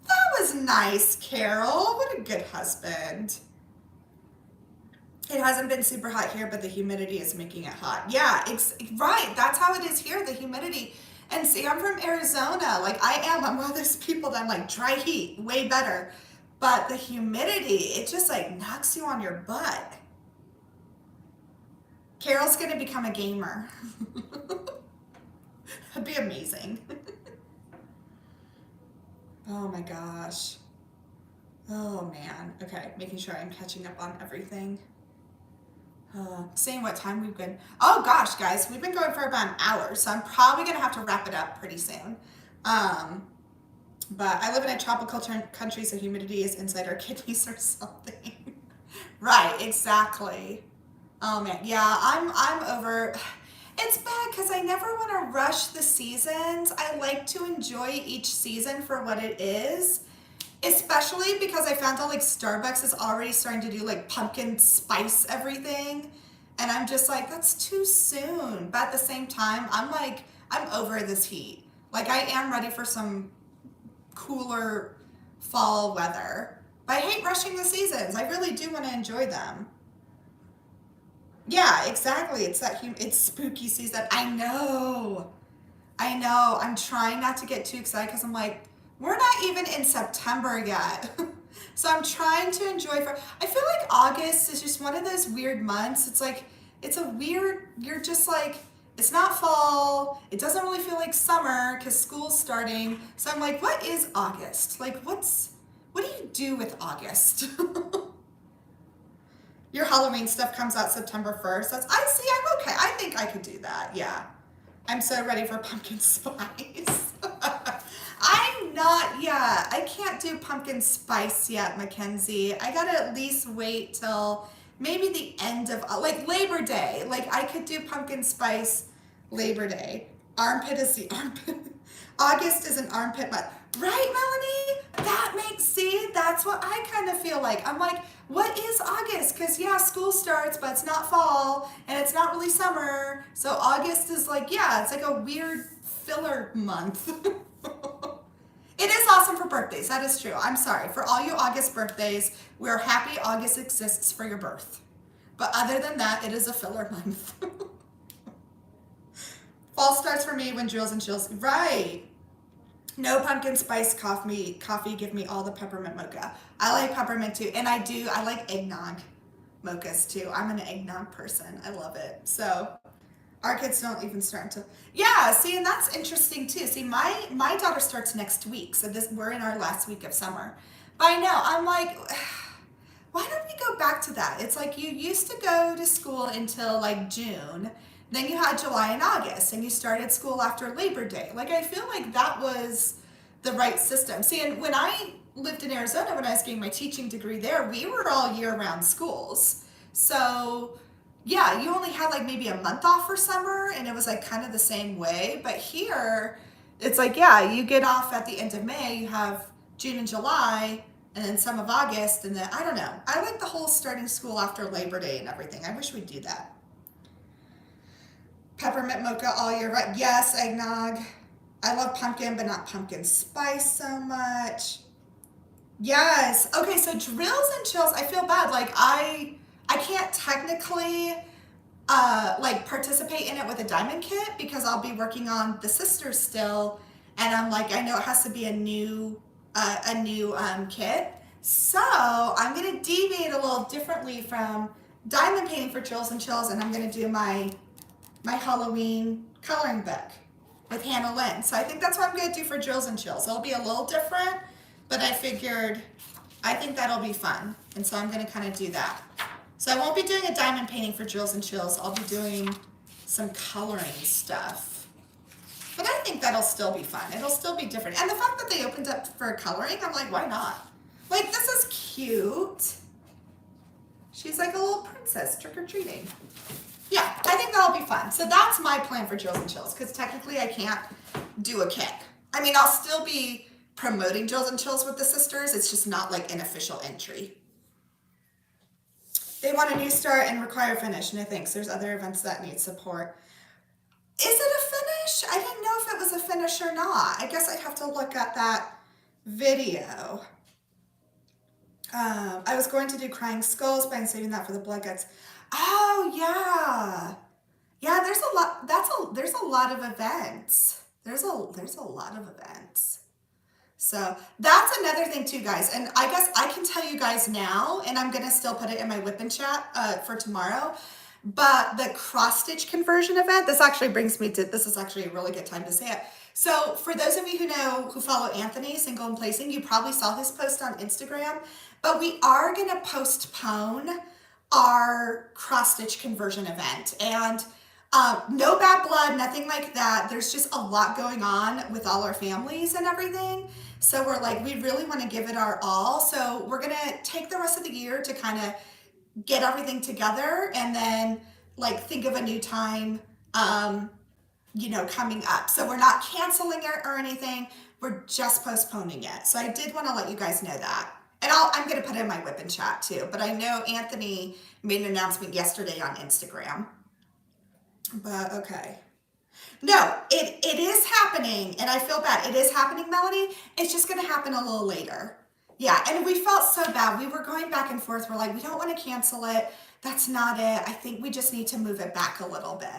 that was nice, Carol. What a good husband. It hasn't been super hot here, but the humidity is making it hot. Yeah, it's right. That's how it is here, the humidity. And see, I'm from Arizona. Like I'm one of those people that I'm like, dry heat, way better. But the humidity, it just like knocks you on your butt. Carol's gonna become a gamer. That'd be amazing. Oh my gosh. Oh man. Okay, making sure I'm catching up on everything. Seeing what time we've been. Oh gosh, guys, we've been going for about an hour, so I'm probably gonna have to wrap it up pretty soon. But I live in a tropical country, so humidity is inside our kidneys or something. Right, exactly. Oh man, yeah, I'm over. It's bad because I never want to rush the seasons. I like to enjoy each season for what it is, especially because I found out like Starbucks is already starting to do like pumpkin spice everything, and I'm just like, that's too soon. But at the same time, I'm like, I'm over this heat. Like I am ready for some cooler fall weather. But I hate rushing the seasons. I really do want to enjoy them. Yeah, exactly. It's that it's spooky season. I know. I know. I'm trying not to get too excited because I'm like, we're not even in September yet. So I'm trying to enjoy I feel like August is just one of those weird months. It's like it's a weird, you're just like, it's not fall. It doesn't really feel like summer because school's starting. So I'm like, what is August? Like what do you do with August? Your Halloween stuff comes out September 1st. I'm okay. I think I could do that. Yeah. I'm so ready for pumpkin spice. I'm not yet. I can't do pumpkin spice yet, Mackenzie. I gotta at least wait till maybe the end of, like Labor Day. Like I could do pumpkin spice Labor Day. Armpit is the armpit. August is an armpit month. Right, Melanie? That's what I kind of feel like. I'm like, what is August? Because yeah, school starts, but it's not fall and it's not really summer. So August is like, yeah, it's like a weird filler month. It is awesome for birthdays. That is true. I'm sorry. For all you August birthdays, we're happy August exists for your birth. But other than that, it is a filler month. Fall starts for me when Drills and Chills. Right. No pumpkin spice coffee. Give me all the peppermint mocha. I like peppermint too. And I like eggnog mochas too. I'm an eggnog person. I love it. So our kids don't even start until, yeah, see, and that's interesting too. See, my daughter starts next week. So we're in our last week of summer. But I know, I'm like, why don't we go back to that? It's like you used to go to school until like June. Then you had July and August, and you started school after Labor Day. Like, I feel like that was the right system. See, and when I lived in Arizona, when I was getting my teaching degree there, we were all year-round schools. So, yeah, you only had like maybe a month off for summer, and it was like kind of the same way. But here, it's like, yeah, you get off at the end of May, you have June and July, and then some of August, and then, I don't know. I like the whole starting school after Labor Day and everything. I wish we'd do that. Peppermint mocha all year round. Yes, eggnog. I love pumpkin, but not pumpkin spice so much. Yes. Okay, so Drills and Chills, I feel bad. Like I can't technically like participate in it with a diamond kit because I'll be working on the sisters still, and I'm like, I know it has to be a new kit. So I'm gonna deviate a little differently from diamond painting for Drills and Chills, and I'm gonna do my Halloween coloring book with Hannah Lynn. So I think that's what I'm going to do for Drills and Chills. It'll be a little different, but I think that'll be fun. And so I'm going to kind of do that. So I won't be doing a diamond painting for Drills and Chills. I'll be doing some coloring stuff. But I think that'll still be fun. It'll still be different. And the fact that they opened up for coloring, I'm like, why not? Like, this is cute. She's like a little princess trick-or-treating. Yeah, I think that'll be fun. So that's my plan for Jills and Chills, because technically I can't do a kick. I mean, I'll still be promoting Jills and Chills with the sisters. It's just not like an official entry. They want a new start and require a finish. No thanks. There's other events that need support. Is it a finish? I didn't know if it was a finish or not. I guess I'd have to look at that video. I was going to do Crying Skulls, but I'm saving that for the Blood Guts. Oh yeah, yeah. There's a lot. There's a lot of events. There's a lot of events. So that's another thing too, guys. And I guess I can tell you guys now, and I'm gonna still put it in my whip chat for tomorrow. But the cross stitch conversion event, this actually brings me to, this is actually a really good time to say it. So for those of you who follow Anthony, Single and Placing, you probably saw his post on Instagram, but we are gonna postpone our cross stitch conversion event. And no bad blood, nothing like that. There's just a lot going on with all our families and everything. So we're like, we really want to give it our all. So we're going to take the rest of the year to kind of get everything together and then like think of a new time, you know, coming up. So we're not canceling it or anything. We're just postponing it. So I did want to let you guys know that. And I'm going to put it in my whip chat too. But I know Anthony made an announcement yesterday on Instagram. But okay. No, it is happening, and I feel bad. It is happening, Melanie. It's just going to happen a little later. Yeah, and we felt so bad. We were going back and forth. We're like, we don't want to cancel it. That's not it. I think we just need to move it back a little bit.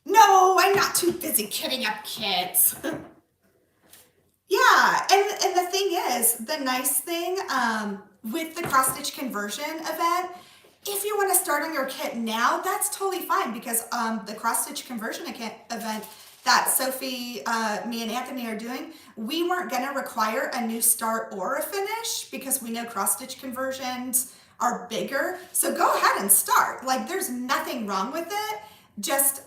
No, I'm not too busy kitting up kits. Yeah, and the thing is, the nice thing with the cross-stitch conversion event, if you want to start on your kit now, that's totally fine, because the cross-stitch conversion event that Sophie, me, and Anthony are doing, we weren't going to require a new start or a finish because we know cross-stitch conversions are bigger. So go ahead and start. Like, there's nothing wrong with it. Just,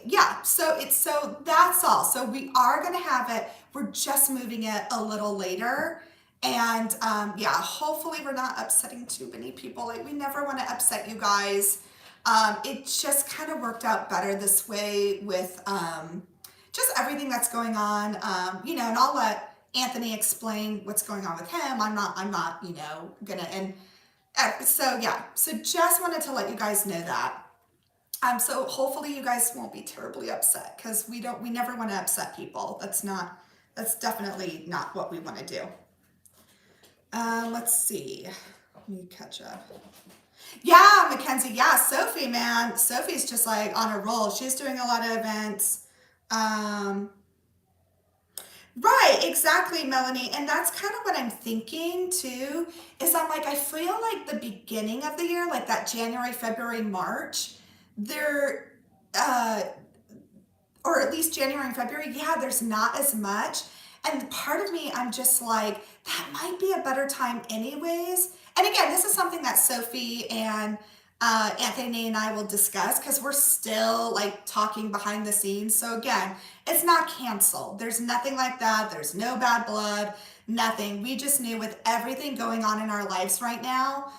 yeah, so that's all. So we are going to have it. We're just moving it a little later. And yeah, hopefully we're not upsetting too many people. Like, we never want to upset you guys. It just kind of worked out better this way with just everything that's going on. You know, and I'll let Anthony explain what's going on with him. I'm not, you know, gonna, and so yeah, so just wanted to let you guys know that. So hopefully you guys won't be terribly upset, because we never want to upset people. That's definitely not what we want to do. Let's see. Let me catch up. Yeah, Mackenzie. Yeah, Sophie, man. Sophie's just like on a roll. She's doing a lot of events. Right, exactly, Melanie. And that's kind of what I'm thinking too, is I'm like, I feel like the beginning of the year, like that January, February, March, there, or at least January and February, yeah, there's not as much. And part of me, I'm just like, that might be a better time anyways. And again, this is something that Sophie and Anthony and I will discuss, because we're still like talking behind the scenes. So again, it's not canceled. There's nothing like that. There's no bad blood, nothing. We just knew with everything going on in our lives right now,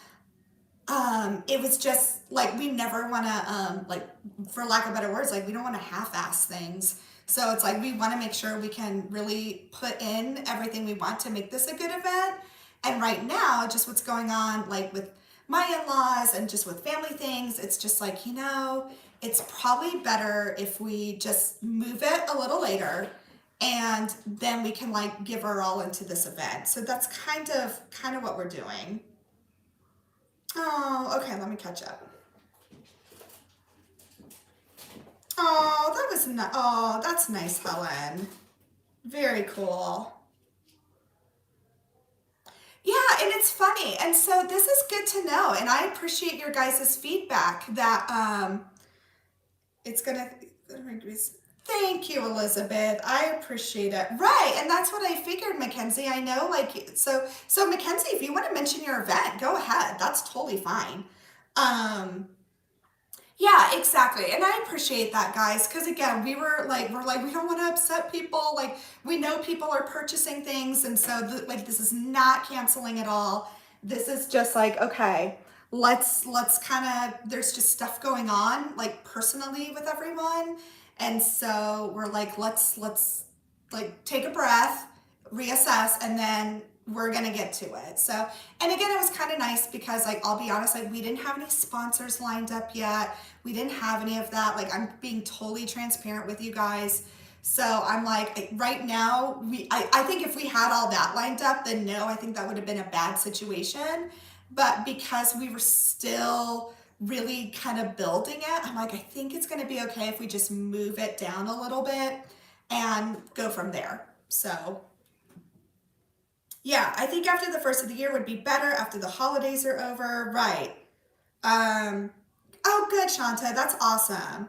it was just like, we never want to, like, for lack of better words, like, we don't want to half-ass things. So it's like, we want to make sure we can really put in everything we want to make this a good event. And right now, just what's going on, like with my in-laws and just with family things, it's just like, you know, it's probably better if we just move it a little later, and then we can like give our all into this event. So that's kind of what we're doing. Oh, okay, let me catch up. Oh, that was nice. Oh, that's nice, Helen. Very cool. Yeah, and it's funny. And so this is good to know. And I appreciate your guys' feedback that it's going to, thank you, Elizabeth. I appreciate it. Right. And that's what I figured, Mackenzie. I know, like, so Mackenzie, if you want to mention your event, go ahead. That's totally fine. Yeah, exactly. And I appreciate that, guys, because again, we're like, we don't want to upset people. Like, we know people are purchasing things, and so like this is not canceling at all. This is just like, okay, let's kind of, there's just stuff going on like personally with everyone. And so we're like, let's like take a breath, reassess, and then we're gonna get to it. So, and again, it was kind of nice because, like, I'll be honest, like, we didn't have any sponsors lined up yet. We didn't have any of that. Like, I'm being totally transparent with you guys. So I'm like, right now, I think if we had all that lined up, then no, I think that would have been a bad situation. But because we were still really kind of building it, I'm like, I think it's going to be okay if we just move it down a little bit and go from there. So yeah, I think after the first of the year would be better after the holidays are over. Right. Um, oh, good, Shanta. That's awesome.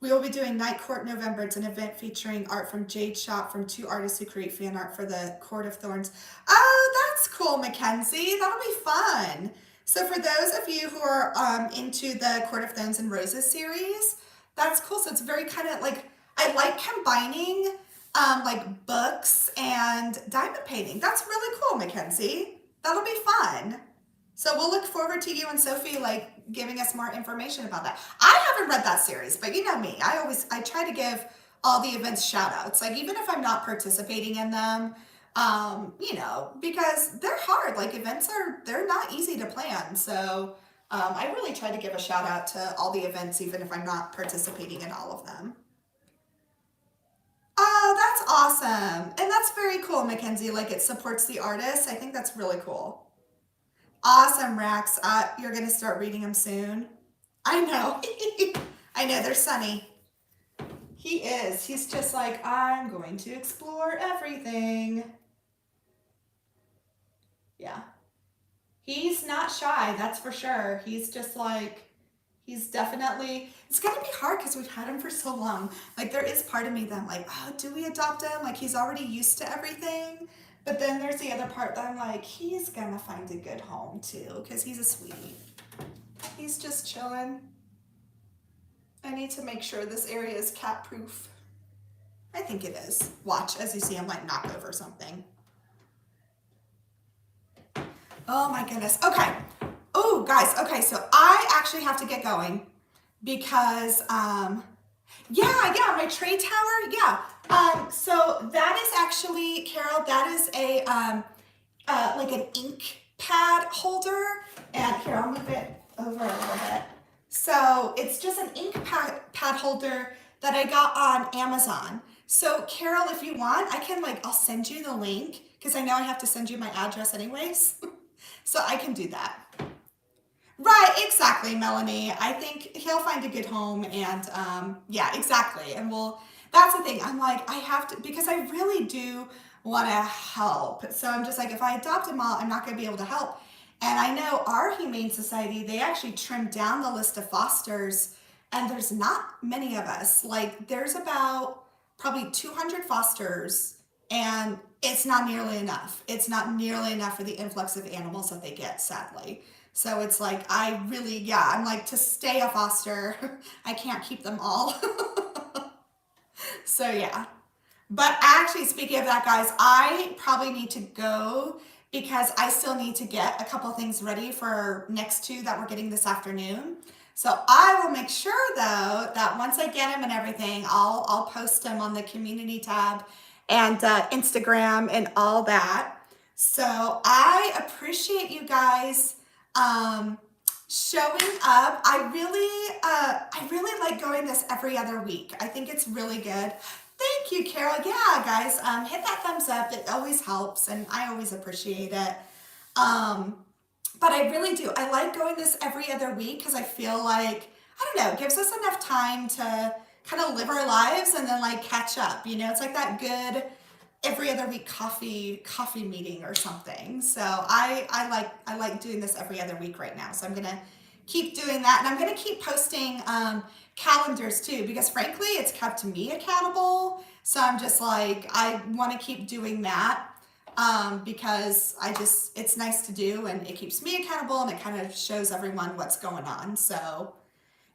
We will be doing Night Court November. It's an event featuring art from Jade Shop from two artists who create fan art for the Court of Thorns. Oh, that's cool, Mackenzie. That'll be fun. So for those of you who are into the Court of Thorns and Roses series, that's cool. So it's very kind of like, I like combining like books and diamond painting. That's really cool, Mackenzie. That'll be fun. So we'll look forward to you and Sophie like giving us more information about that. I haven't read that series, but you know me. I try to give all the events shout outs. Like even if I'm not participating in them, you know, because they're hard. Like events they're not easy to plan. So I really try to give a shout out to all the events, even if I'm not participating in all of them. Oh, that's awesome. And that's very cool, Mackenzie. Like it supports the artist. I think that's really cool. Awesome, Rax. You're going to start reading them soon. I know. I know, they're sunny. He is. He's just like, I'm going to explore everything. Yeah. He's not shy, that's for sure. He's just like, he's definitely, it's going to be hard because we've had him for so long. Like there is part of me that I'm like, oh, do we adopt him? Like he's already used to everything. But then there's the other part that I'm like, he's gonna find a good home too, because he's a sweetie. He's just chilling. I need to make sure this area is cat proof. I think it is. Watch as you see him like knock over something. Oh my goodness. Okay. Oh guys, okay, so I actually have to get going because yeah, my trade tower, yeah. So that is actually, Carol, that is a like an ink pad holder. And here, I'll move it over a little bit. So it's just an ink pad holder that I got on Amazon. So Carol, if you want, I can like, I'll send you the link because I know I have to send you my address anyways. So I can do that. Right, exactly, Melanie. I think he'll find a good home and yeah, exactly. And that's the thing. I'm like, I have to, because I really do want to help. So I'm just like, if I adopt him all, I'm not going to be able to help. And I know our Humane Society, they actually trimmed down the list of fosters and there's not many of us. Like there's about probably 200 fosters and it's not nearly enough. It's not nearly enough for the influx of animals that they get, sadly. So it's like, I'm like, to stay a foster, I can't keep them all. So yeah. But actually, speaking of that, guys, I probably need to go because I still need to get a couple things ready for next two that we're getting this afternoon. So I will make sure though that once I get them and everything, I'll post them on the community tab and Instagram and all that. So I appreciate you guys showing up. I really like going this every other week. I think it's really good. Thank you, Carol. Yeah, guys, hit that thumbs up. It always helps, and I always appreciate it. But I really do. I like going this every other week because I feel like, I don't know, it gives us enough time to kind of live our lives and then like catch up. You know, it's like that good every other week coffee meeting or something. So I like doing this every other week right now. So I'm gonna keep doing that, and I'm gonna keep posting calendars too, because frankly, it's kept me accountable. So I'm just like, I want to keep doing that because it's nice to do, and it keeps me accountable, and it kind of shows everyone what's going on. So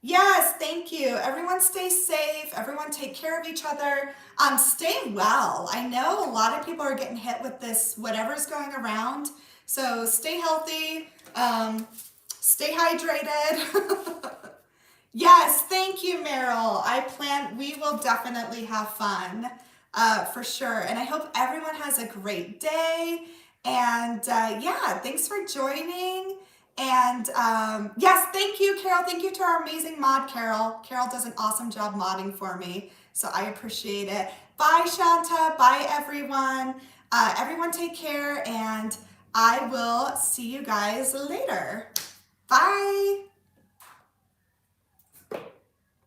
Yes, thank you. Everyone stay safe. Everyone take care of each other. Stay well. I know a lot of people are getting hit with this, whatever's going around. So stay healthy. Stay hydrated. Yes, thank you, Meryl. We will definitely have fun, for sure. And I hope everyone has a great day. And yeah, thanks for joining. And yes, thank you, Carol. Thank you to our amazing mod, Carol. Carol does an awesome job modding for me, so I appreciate it. Bye, Shanta. Bye, everyone. Everyone take care, and I will see you guys later. Bye.